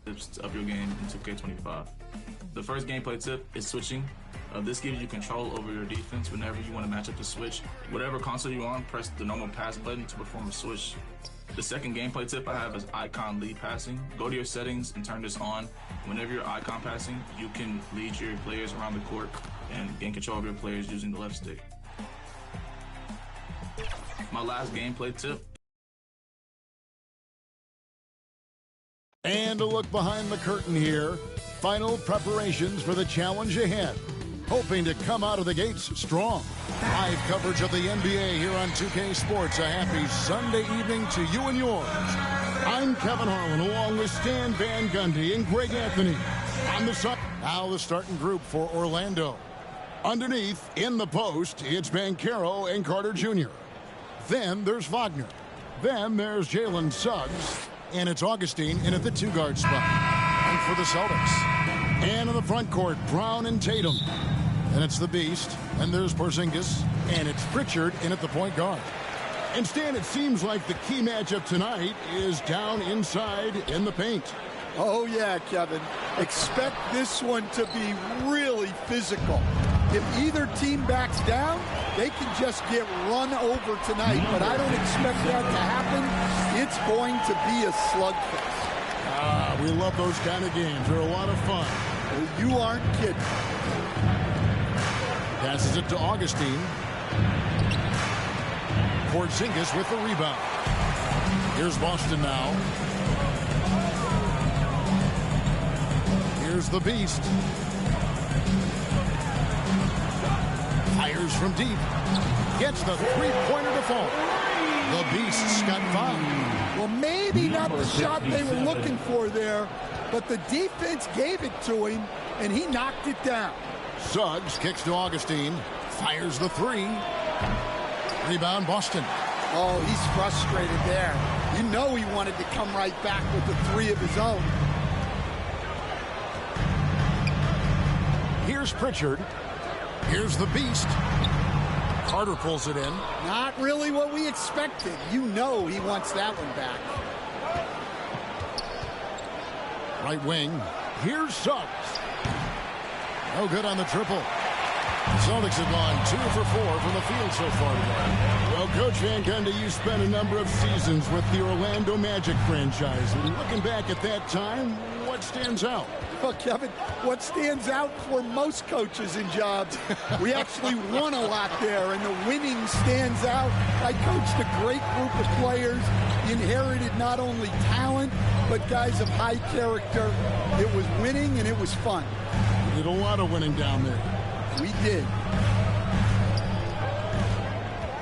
tips to up your game in 2K25. The first gameplay tip is switching. This gives you control over your defense whenever you want to match up the switch. Whatever console you're on, press the normal pass button to perform a switch. The second gameplay tip I have is icon lead passing. Go to your settings and turn this on. Whenever you're icon passing, you can lead your players around the court and gain control of your players using the left stick. My last gameplay tip. And a look behind the curtain here. Final preparations for the challenge ahead. Hoping to come out of the gates strong. Live coverage of the NBA here on 2K Sports. A happy Sunday evening to you and yours. I'm Kevin Harlan along with Stan Van Gundy and Greg Anthony. On the side, now the starting group for Orlando. Underneath, in the post, it's Banchero and Carter Jr. Then there's Wagner. Then there's Jalen Suggs. And it's Augustine in at the two-guard spot. And for the Celtics. And in the front court, Brown and Tatum. And it's the Beast. And there's Porzingis. And it's Pritchard in at the point guard. And Stan, it seems like the key matchup tonight is down inside in the paint. Oh, yeah, Kevin. Expect this one to be really physical. If either team backs down, they can just get run over tonight. But I don't expect that to happen. It's going to be a slugfest. Ah, we love those kind of games. They're a lot of fun. Well, you aren't kidding. Passes it to Augustine. Porzingis with the rebound. Here's Boston now. Here's the Beast. Fires from deep. Gets the three-pointer to fall. The Beast's got fouled. Well, maybe not the shot they were looking for there, but the defense gave it to him, and he knocked it down. Suggs kicks to Augustine. Fires the three. Rebound, Boston. Oh, he's frustrated there. You know he wanted to come right back with the three of his own. Here's Pritchard. Here's the Beast. Carter pulls it in. Not really what we expected. You know he wants that one back. Right wing. Here's Suggs. No good on the triple. The Celtics have gone 2 for 4 from the field so far today. Well, Coach Van Gundy, you spent a number of seasons with the Orlando Magic franchise. And looking back at that time, what stands out? Well, Kevin, what stands out for most coaches in jobs, we actually won a lot there, and the winning stands out. I coached a great group of players, inherited not only talent, but guys of high character. It was winning, and it was fun. You did a lot of winning down there. We did.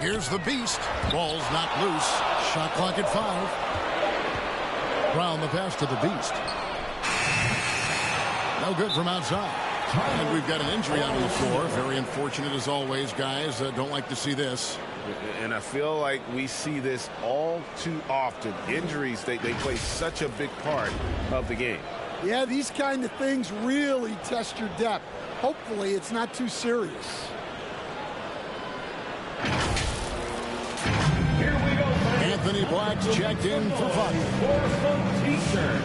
Here's the Beast. Ball's not loose. Shot clock at 5. Brown the pass to the Beast. No good from outside. And we've got an injury out on the floor. Very unfortunate as always, guys. Don't like to see this. And I feel like we see this all too often. Injuries, they play such a big part of the game. Yeah, these kind of things really test your depth. Hopefully, it's not too serious. Here we go. Anthony Black's checked in for fun. T-shirt.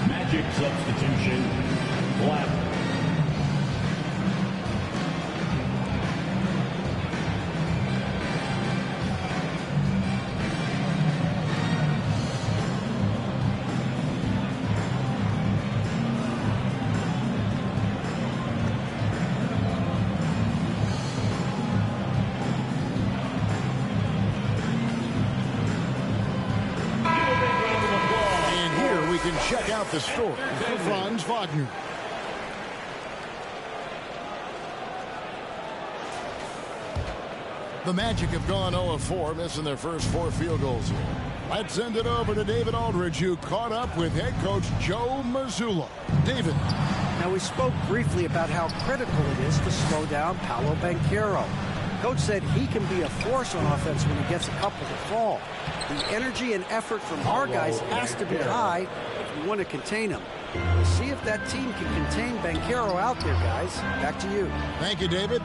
Magic substitution. Black. Check out the story for Franz Wagner. The Magic have gone 0-4, missing their first 4 field goals here. Let's send it over to David Aldridge, who caught up with head coach Joe Mazzulla. David. Now, we spoke briefly about how critical it is to slow down Paolo Banchero. Coach said he can be a force on offense when he gets a couple to fall. The energy and effort from our guys has to be high if we want to contain him. We'll see if that team can contain Banchero out there, guys. Back to you. Thank you, David.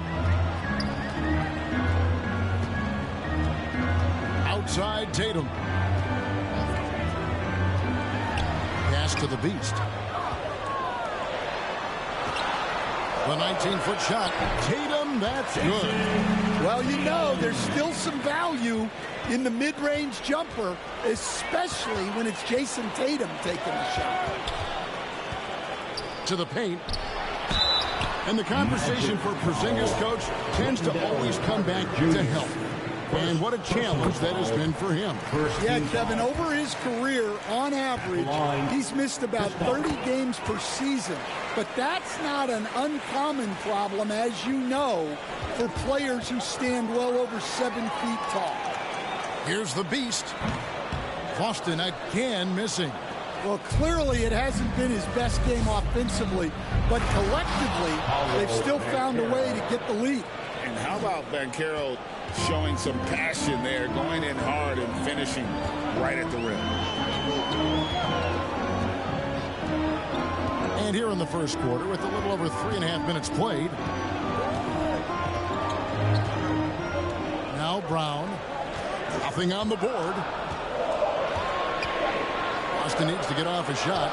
Outside Tatum. Pass to to the Beast. The 19-foot shot. Tatum, that's good. Well, you know, there's still some value in the mid-range jumper, especially when it's Jason Tatum taking the shot. To the paint. And the conversation for Porzingis, coach, tends to always come back to health. And what a challenge that has been for him. Yeah, Kevin, over his career, on average, he's missed about 30 games per season. But that's not an uncommon problem, as you know, for players who stand well over 7 feet tall. Here's the Beast. Boston again missing. Well, clearly it hasn't been his best game offensively, but collectively, they've still found a way to get the lead. And how about Banchero showing some passion there, going in hard and finishing right at the rim. And here in the first quarter, with a little over 3.5 minutes played. Now Brown. Nothing on the board. Boston needs to get off a shot.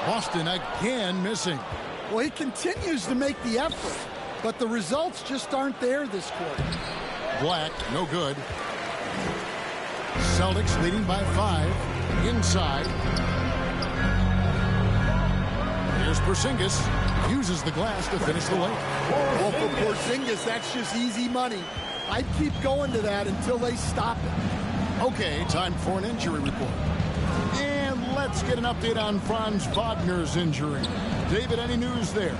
Boston again missing. Well, he continues to make the effort, but the results just aren't there this quarter. Black, no good. Celtics leading by 5. Inside. Here's Porzingis. Uses the glass to finish the lane. Well, for Porzingis, that's just easy money. I'd keep going to that until they stop it. Okay, time for an injury report. And let's get an update on Franz Wagner's injury. David, any news there?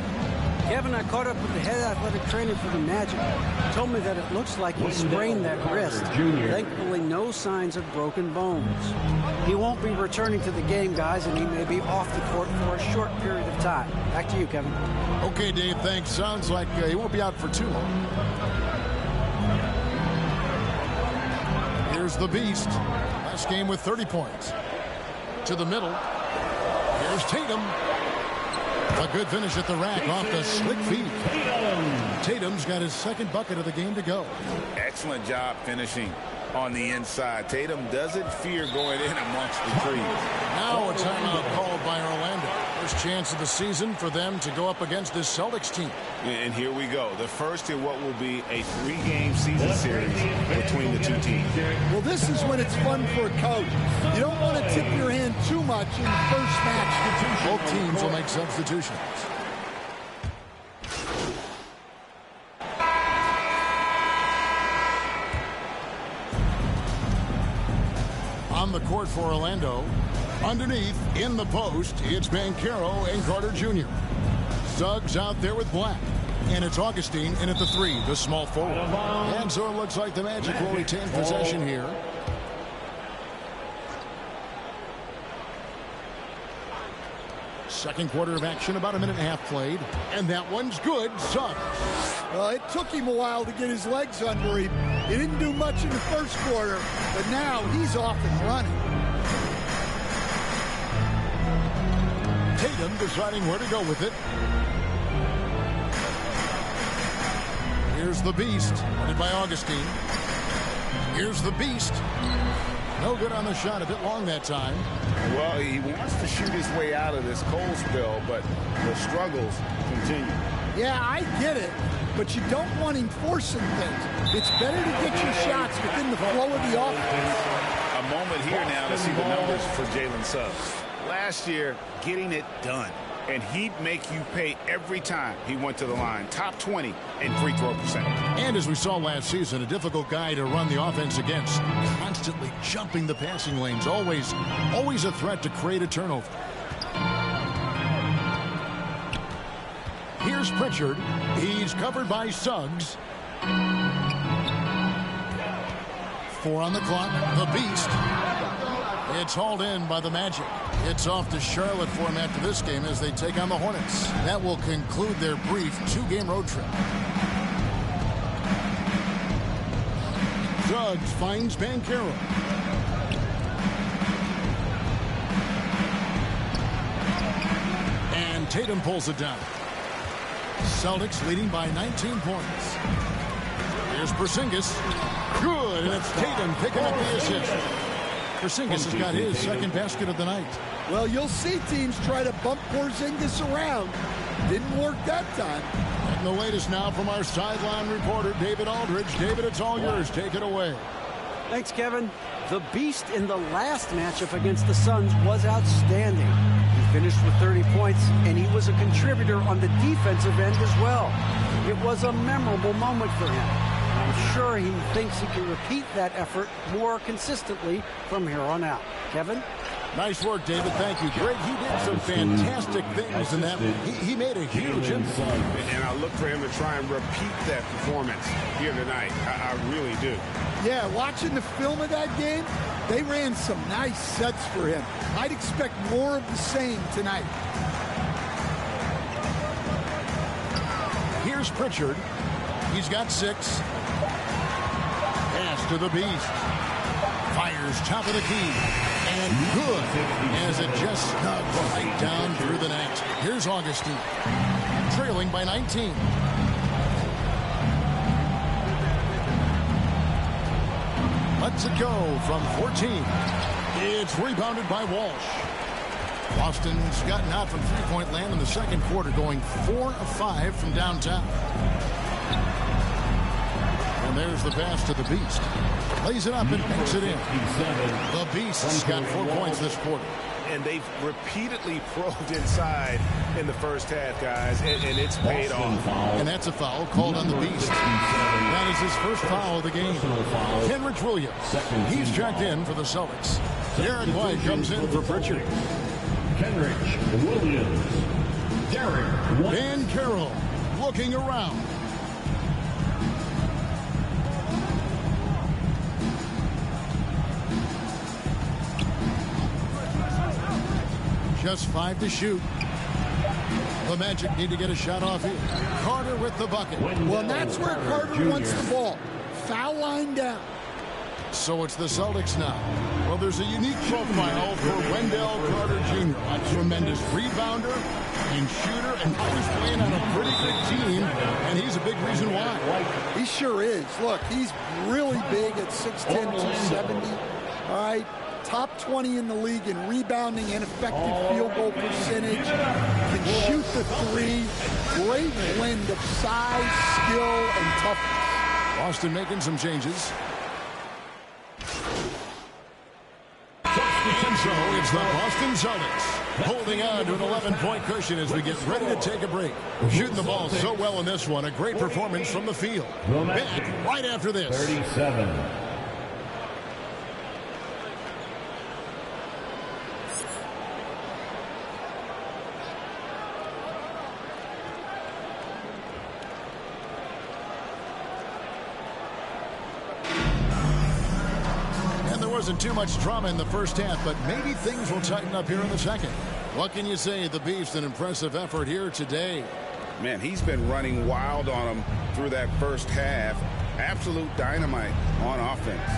Kevin, I caught up with the head athletic trainer for the Magic. He told me that it looks like he sprained that wrist. Thankfully, no signs of broken bones. He won't be returning to the game, guys, and he may be off the court for a short period of time. Back to you, Kevin. Okay, Dave, thanks. Sounds like he won't be out for too long. Here's the Beast. Last game with 30 points. To the middle. Here's Tatum. A good finish at the rack off the slick feet. Tatum's got his second bucket of the game to go. Excellent job finishing on the inside. Tatum doesn't fear going in amongst the trees. Now a timeout called by Orlando. First chance of the season for them to go up against this Celtics team. And here we go. The first in what will be a 3-game season series between the two teams. Well, this is when it's fun for a coach. You don't want to tip your hand too much in the first match. Both teams will make substitutions. On the court for Orlando. Underneath, in the post, it's Banchero and Carter Jr. Suggs out there with Black. And it's Augustine in at the 3, the small forward. And so it looks like the Magic will retain possession here. Second quarter of action, about 1.5 minutes played. And that one's good. Suggs. Well, it took him a while to get his legs under him. He didn't do much in the first quarter, but now he's off and running. Tatum deciding where to go with it. Here's the Beast, headed by Augustine. Here's the Beast. No good on the shot, a bit long that time. Well, he wants to shoot his way out of this cold spell, but the struggles continue. Yeah, I get it, but you don't want him forcing things. It's better to get your shots within the flow of the offense. A moment here now to see the numbers for Jalen Suggs. Last year, getting it done. And he'd make you pay every time he went to the line. Top 20 in free throw percentage. And as we saw last season, a difficult guy to run the offense against. Constantly jumping the passing lanes. Always a threat to create a turnover. Here's Pritchard. He's covered by Suggs. 4 on the clock. The Beast. It's hauled in by the Magic. It's off to Charlotte for him after this game as they take on the Hornets. That will conclude their brief 2-game road trip. Suggs finds Banchero. And Tatum pulls it down. Celtics leading by 19 points. Here's Porzingis. Good, and it's Tatum picking up the assist. Porzingis has got his second basket of the night. Well, you'll see teams try to bump Porzingis around. Didn't work that time. And the latest now from our sideline reporter, David Aldridge. David, it's all yours. Take it away. Thanks, Kevin. The beast in the last matchup against the Suns was outstanding. He finished with 30 points, and he was a contributor on the defensive end as well. It was a memorable moment for him. I'm sure he thinks he can repeat that effort more consistently from here on out. Kevin? Nice work, David. Thank you. Greg, he did some fantastic things in that. He made a huge impact. And I look for him to try and repeat that performance here tonight. I really do. Yeah, watching the film of that game, they ran some nice sets for him. I'd expect more of the same tonight. Here's Pritchard. He's got 6. Pass to the beast. Fires top of the key. And good as it just snugs right down through the net. Here's Augustine. Trailing by 19. Lets it go from 14. It's rebounded by Walsh. Boston's gotten out from three-point land in the second quarter, going 4 of 5 from downtown. And there's the pass to the Beast. Lays it up and banks it in. The Beast's got 4 points this quarter. And they've repeatedly probed inside in the first half, guys, and it's paid off. And that's a foul called on the Beast. That is his first foul of the game. Kenrich Williams. He's checked in for the Celtics. Derek White comes in for Pritchard. Kenrich Williams. Derek White. Dan Carroll looking around. Just 5 to shoot. The Magic need to get a shot off here. Carter with the bucket. Well, that's where Carter wants the ball. Foul line down. So it's the Celtics now. Well, there's a unique profile for Wendell Carter Jr. A tremendous rebounder and shooter, and he's playing on a pretty good team, and he's a big reason why. He sure is. Look, he's really big at 6'10", 270. All right. Top 20 in the league in rebounding and effective field goal percentage. Can shoot the 3. Great blend of size, skill, and toughness. Boston making some changes. And so it's the Boston Celtics holding on to an 11-point cushion as we get ready to take a break. Shooting the ball so well in this one. A great performance from the field. Back right after this. 37. Wasn't too much drama in the first half, but maybe things will tighten up here in the second. What can you say? The Beast, an impressive effort here today. Man, he's been running wild on him through that first half. Absolute dynamite on offense.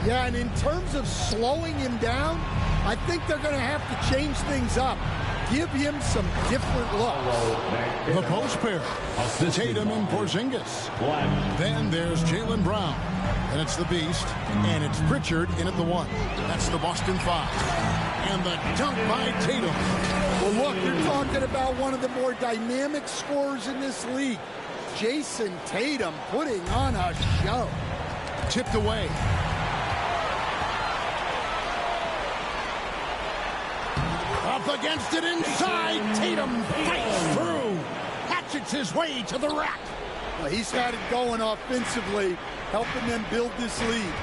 Yeah, and in terms of slowing him down, I think they're going to have to change things up. Give him some different looks. The post pair. Tatum and Porzingis. Then there's Jaylen Brown. And it's the Beast. And it's Pritchard in at the 1. That's the Boston 5. And the dunk by Tatum. Well, look, you're talking about one of the more dynamic scorers in this league. Jason Tatum putting on a show. Tipped away. Up against it inside. Tatum fights through. Hatchets his way to the rack. Well, he's had it going offensively, helping them build this lead.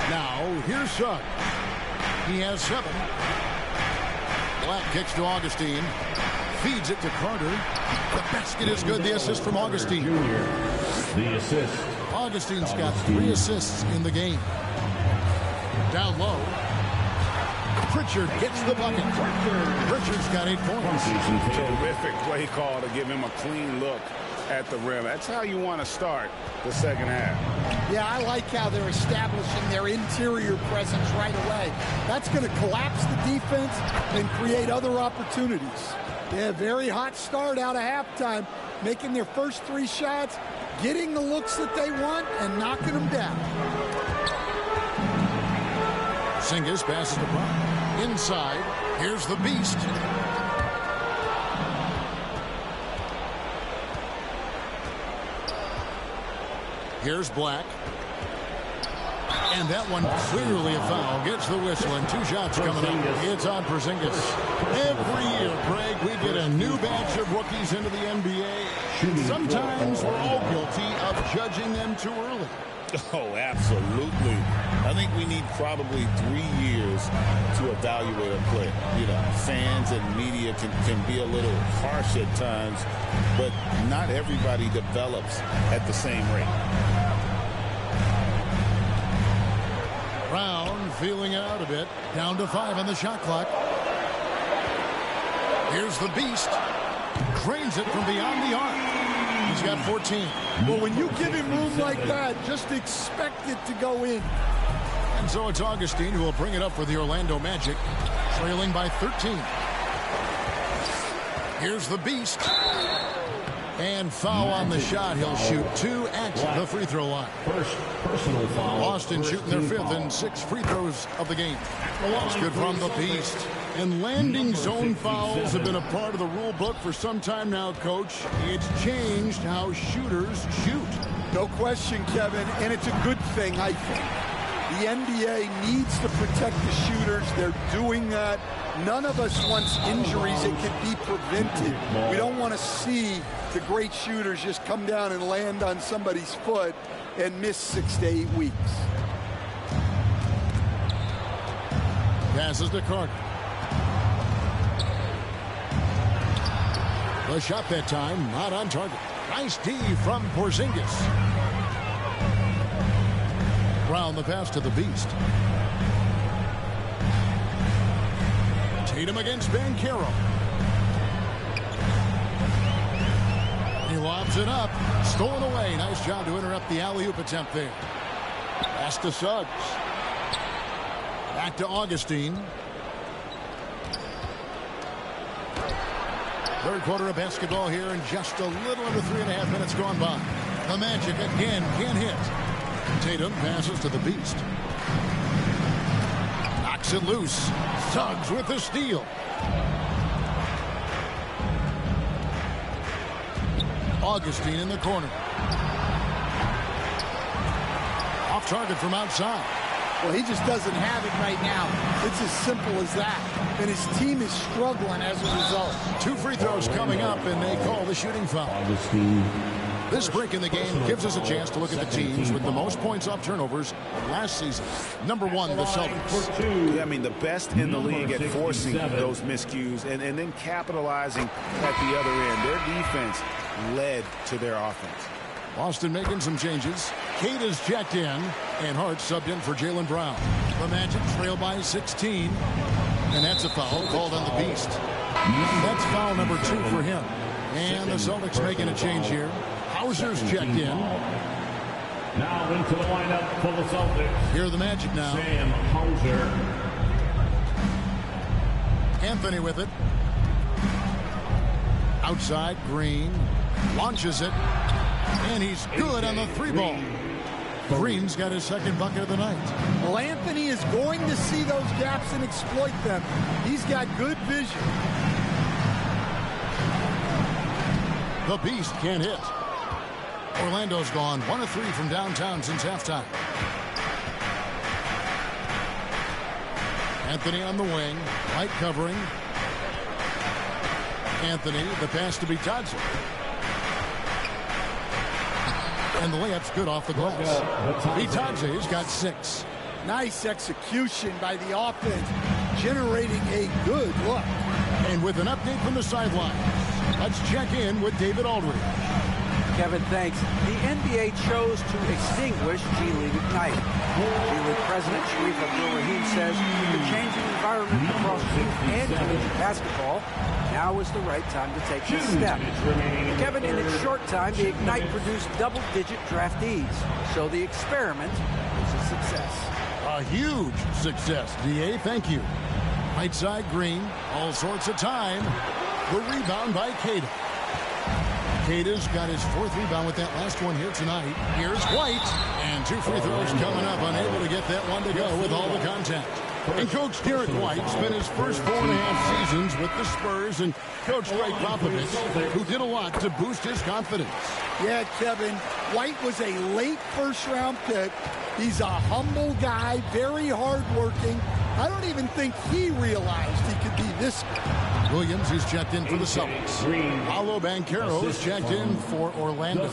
Now, here's Sugg. He has 7. Black kicks to Augustine. Feeds it to Carter. The basket is good. The assist from Augustine. The assist. Augustine's got 3 assists in the game. Down low. Pritchard gets the bucket. Pritchard's got 8 points. Terrific play call to give him a clean look at the rim. That's how you want to start the second half. Yeah, I like how they're establishing their interior presence right away. That's going to collapse the defense and create other opportunities. Yeah, very hot start out of halftime, making their first 3 shots, getting the looks that they want, and knocking them down. Porzingis passes to Brown. Inside, here's the Beast. Here's Black. And that one clearly a foul. Gets the whistle, and 2 shots coming up. It's on Porzingis. Every year, Greg, we get a new batch of rookies into the NBA. Sometimes we're all guilty of judging them too early. Oh, absolutely. I think we need probably 3 years to evaluate a player. You know, fans and media can be a little harsh at times, but not everybody develops at the same rate. Brown feeling it out a bit. Down to 5 on the shot clock. Here's the Beast. Drains it from beyond the arc. He's got 14. Well, when you give him room like that, just expect it to go in. And so it's Augustine who will bring it up for the Orlando Magic, trailing by 13. Here's the Beast. And foul on the shot. He'll shoot 2 at the free throw line. First personal foul. Boston shooting their 5th and 6th free throws of the game. That's good from the Beast. And landing zone fouls have been a part of the rule book for some time now, Coach. It's changed how shooters shoot. No question, Kevin, and it's a good thing, I think. The NBA needs to protect the shooters. They're doing that. None of us wants injuries that can be prevented. We don't want to see the great shooters just come down and land on somebody's foot and miss 6 to 8 weeks. Passes to Carter. The shot that time, not on target. Nice D from Porzingis. Brown the pass to the Beast. Tatum against Banchero. He lobs it up. Stolen away. Nice job to interrupt the alley-oop attempt there. Pass to Suggs. Back to Augustine. Third quarter of basketball here, and just a little under 3.5 minutes gone by. The Magic again can't hit. Tatum passes to the Beast. Knocks it loose. Suggs with the steal. Augustine in the corner. Off target from outside. Well, he just doesn't have it right now. It's as simple as that. And his team is struggling as a result. 2 free throws coming up, and they call the shooting foul. This break in the game gives us a chance to look at the teams with the most points off turnovers last season. Number 1, the Celtics. Yeah, I mean, the best in the league at forcing those miscues and then capitalizing at the other end. Their defense led to their offense. Boston making some changes. Cade is checked in, and Hart subbed in for Jaylen Brown. The Magic trail by 16, and that's a foul called on the Beast. That's foul number 2 for him. And the Celtics making a change here. Hauser's checked in. Now into the lineup for the Celtics. Here are the Magic now. Sam Hauser. Anthony with it. Outside, Green. Launches it. And he's good on the 3-ball. Green's got his 2nd bucket of the night. Well, Anthony is going to see those gaps and exploit them. He's got good vision. The Beast can't hit. Orlando's gone 1 of 3 from downtown since halftime. Anthony on the wing. Light covering. Anthony, the pass to Bitadze. And the layup's good off the glass. Bitadze's got 6. Nice execution by the offense, generating a good look. And with an update from the sideline, let's check in with David Aldridge. Kevin, thanks. The NBA chose to extinguish G League Ignite. G League President Sharif Abdul-Rahim says with the changing environment across youth and collegiate basketball, now is the right time to take this step. Kevin, in its short time, the Ignite produced double-digit draftees, so the experiment was a success. A huge success, D.A. Thank you. Right side, Green. All sorts of time. The rebound by Caden. Caden's got his 4th rebound with that last one here tonight. Here's White. And 2 free throws coming up. Unable to get that one to go with all the contact. And Coach Derek White spent his first 4.5 seasons with the Spurs, and Coach Greg Popovich, who did a lot to boost his confidence. Yeah, Kevin, White was a late first-round pick. He's a humble guy, very hardworking. I don't even think he realized he could be this good. Williams is checked in for the Celtics. Paulo Banchero is checked in for Orlando.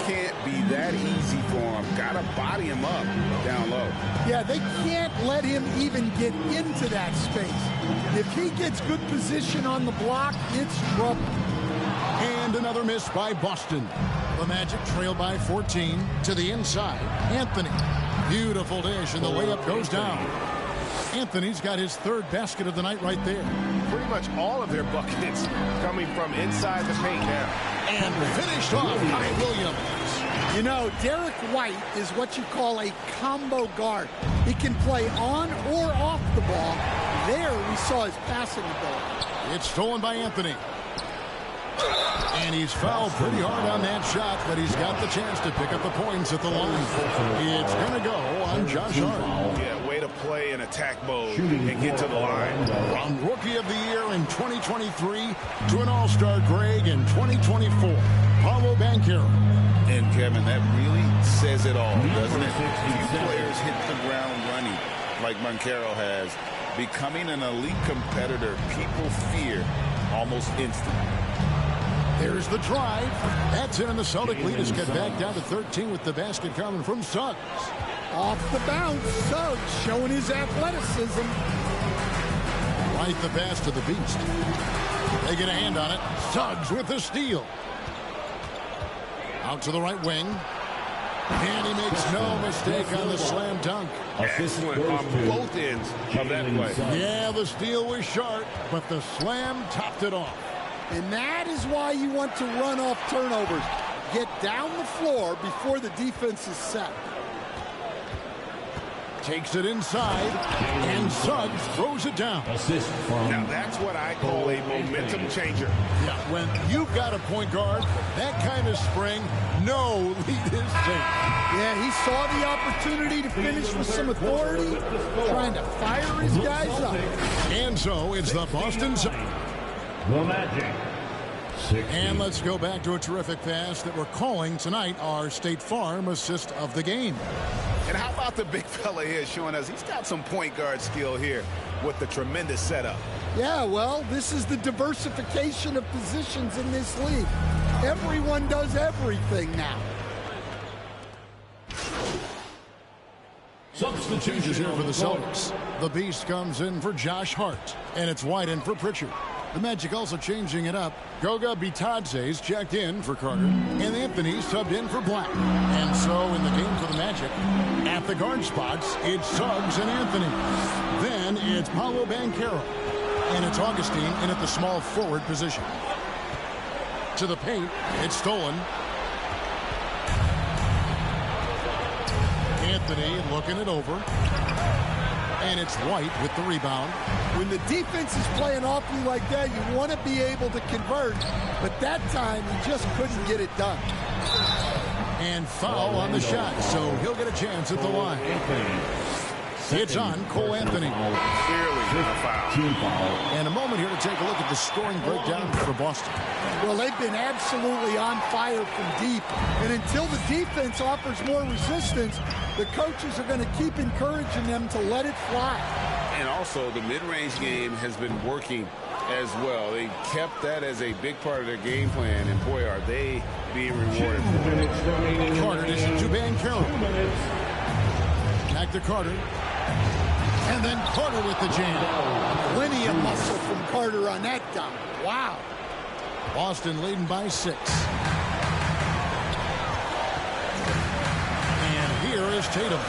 Can't be that easy for him. Gotta body him up down low. Yeah, they can't let him even get into that space. If he gets good position on the block, it's trouble. And another miss by Boston. The Magic trail by 14 to the inside. Anthony. Beautiful dish, and the layup goes down. Anthony's got his third basket of the night right there. Pretty much all of their buckets coming from inside the paint now. And finished off by Williams. You know, Derek White is what you call a combo guard. He can play on or off the ball. There we saw his passing ability. It's stolen by Anthony. And he's fouled pretty hard on that shot, but he's got the chance to pick up the points at the line. It's going to go on Josh Hart. Yeah, way to play in attack mode and get to the line. From Rookie of the Year in 2023 to an All-Star Greg in 2024, Paulo Banchero. And, Kevin, that really says it all, doesn't it? Few players hit the ground running like Banchero has. Becoming an elite competitor, people fear almost instantly. There's the drive. That's in, and the Celtic lead is cut back down to 13 with the basket coming from Suggs. Off the bounce, Suggs showing his athleticism. Right the pass to the Beast. They get a hand on it. Suggs with the steal. Out to the right wing. And he makes no mistake on the slam dunk. Excellent on both ends of that play. Yeah, the steal was sharp, but the slam topped it off. And that is why you want to run off turnovers. Get down the floor before the defense is set. Takes it inside, and Suggs throws it down. Now that's what I call a momentum changer. Yeah, when you've got a point guard, that kind of spring, no lead is safe. Yeah, he saw the opportunity to finish with some authority, trying to fire his guys up. And so it's the Boston side. The Magic. And let's go back to a terrific pass that we're calling tonight our State Farm assist of the game. And how about the big fella here showing us he's got some point guard skill here with the tremendous setup. Yeah, well, this is the diversification of positions in this league. Everyone does everything now. Substitutions here for the Celtics. The Beast comes in for Josh Hart, and it's White in for Pritchard. The Magic also changing it up. Goga Bitadze's checked in for Carter, and Anthony subbed in for Black. And so in the game for the Magic, at the guard spots, it's Suggs and Anthony. Then it's Paulo Banchero, and it's Augustine in at the small forward position. To the paint, it's stolen. Anthony looking it over. And it's White with the rebound. When the defense is playing off you like that, you want to be able to convert. But that time, he just couldn't get it done. And foul on the shot, so he'll get a chance at the line. It's on Cole Anthony. Clearly a foul. And a moment here to take a look at the scoring breakdown for Boston. Well, they've been absolutely on fire from deep. And until the defense offers more resistance, the coaches are going to keep encouraging them to let it fly. And also, the mid-range game has been working as well. They kept that as a big part of their game plan, and boy, are they being rewarded. Carter dishes to Banchero. Back to Carter. And then Carter with the jam. Plenty of muscle from Carter on that dunk. Wow. Boston leading by 6. And here is Tatum.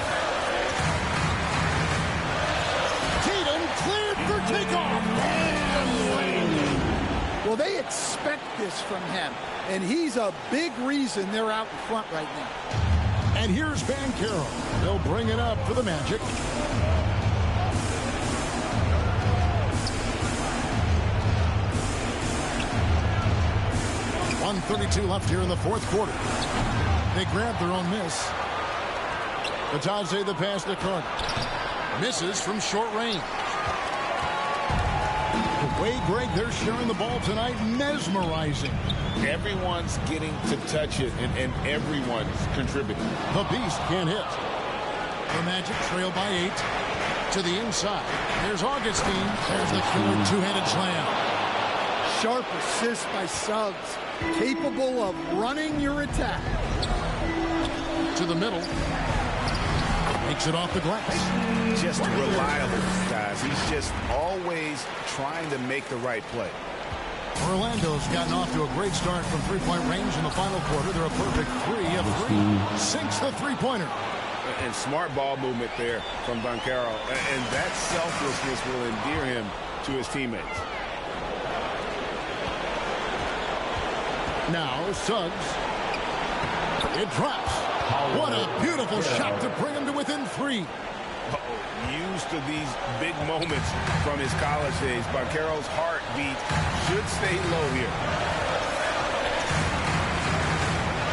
Tatum cleared for takeoff. Well, they expect this from him, and he's a big reason they're out in front right now. And here's Banchero. They'll bring it up for the Magic. .132 left here in the fourth quarter. They grab their own miss. Bitadze the pass to Carter. Misses from short range. The way, Greg, they're sharing the ball tonight, mesmerizing. Everyone's getting to touch it, and everyone's contributing. The Beast can't hit. The Magic trail by 8. To the inside. There's Augustine. There's the killer two-handed slam. Sharp assist by Suggs. Capable of running your attack. To the middle. Makes it off the glass. Just reliable, guys. He's just always trying to make the right play. Orlando's gotten off to a great start from three-point range in the final quarter. They're a perfect 3 of 3. Sinks the three-pointer. And smart ball movement there from Banchero. And that selflessness will endear him to his teammates. Now Suggs. It drops. What a beautiful shot to bring him to within 3. Used to these big moments from his college days. Banchero's heartbeat should stay low here.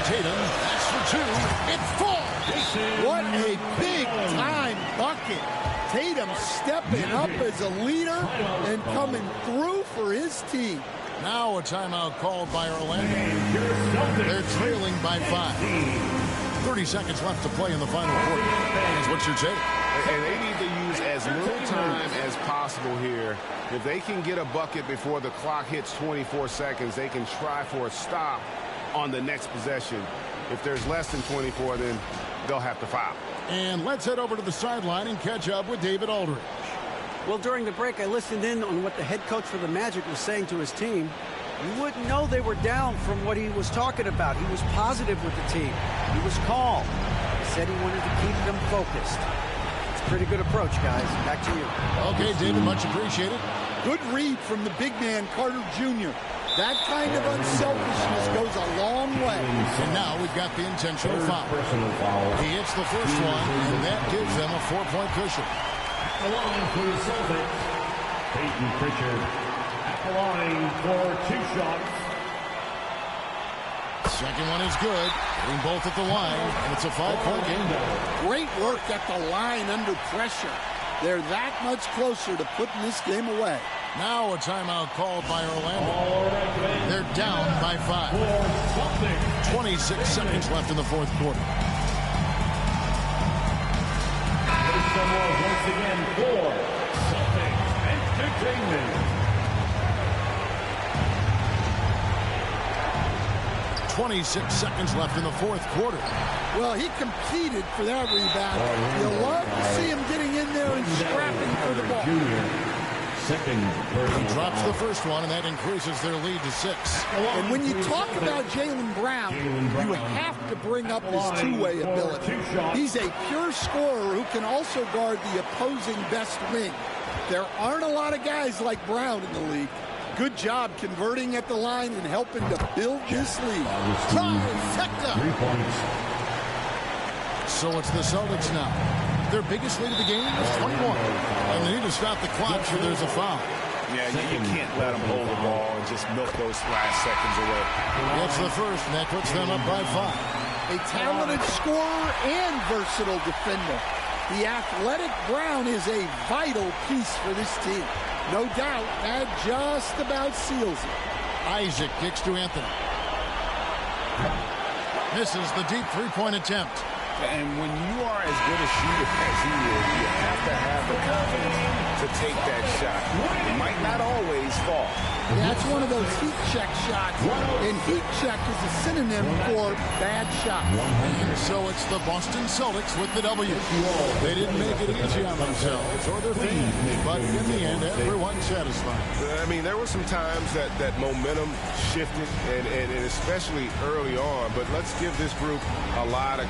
Tatum, that's for 2. It falls. What a big-time bucket. Tatum stepping up as a leader and coming through for his team. Now a timeout called by Orlando. They're trailing by 5. 30 seconds left to play in the final quarter. What's your take? And they need to use as little time as possible here. If they can get a bucket before the clock hits 24 seconds, they can try for a stop on the next possession. If there's less than 24, then they'll have to foul. And let's head over to the sideline and catch up with David Aldridge. Well, during the break, I listened in on what the head coach for the Magic was saying to his team. You wouldn't know they were down from what he was talking about. He was positive with the team. He was calm. He said he wanted to keep them focused. It's a pretty good approach, guys. Back to you. Okay, David, much appreciated. Good read from the big man, Carter Jr. That kind of unselfishness goes a long way. And now we've got the intentional foul. He hits the first one, and that gives them a 4-point cushion. The line for the Celtics, Peyton Pritchard at the line for 2 shots. Second one is good. Hitting both at the line, and it's a 5-point game. Great work at the line under pressure. They're that much closer to putting this game away. Now a timeout called by Orlando. They're down by 5. 26 seconds left in the fourth quarter. Once again for Celtics Entertainment. 26 seconds left in the fourth quarter. Well, he competed for that rebound. You'll love to see him getting in there and scrapping for the ball. He drops the first one, and that increases their lead to 6. And when you talk about Jaylen Brown, you have to bring up his two-way ability. He's a pure scorer who can also guard the opposing best wing. There aren't a lot of guys like Brown in the league. Good job converting at the line and helping to build this lead. Trifecta! 3 points. So it's the Celtics now. Their biggest lead of the game is 21. And they need to stop the clock so there's a foul. Yeah, you can't let them hold the ball and just milk those last seconds away. That's the first, and that puts them up by 5. A talented scorer and versatile defender. The athletic Brown is a vital piece for this team. No doubt, that just about seals it. Isaac kicks to Anthony. Misses the deep three-point attempt. And when you are as good a shooter as he is, you have to have the confidence to take that shot. It might not always fall. That's one of those heat check shots. And heat check is a synonym for bad shot. And so it's the Boston Celtics with the W. They didn't make it easy on themselves or their fans, but in the end, everyone's satisfied. I mean, there were some times that momentum shifted, and especially early on, but let's give this group a lot of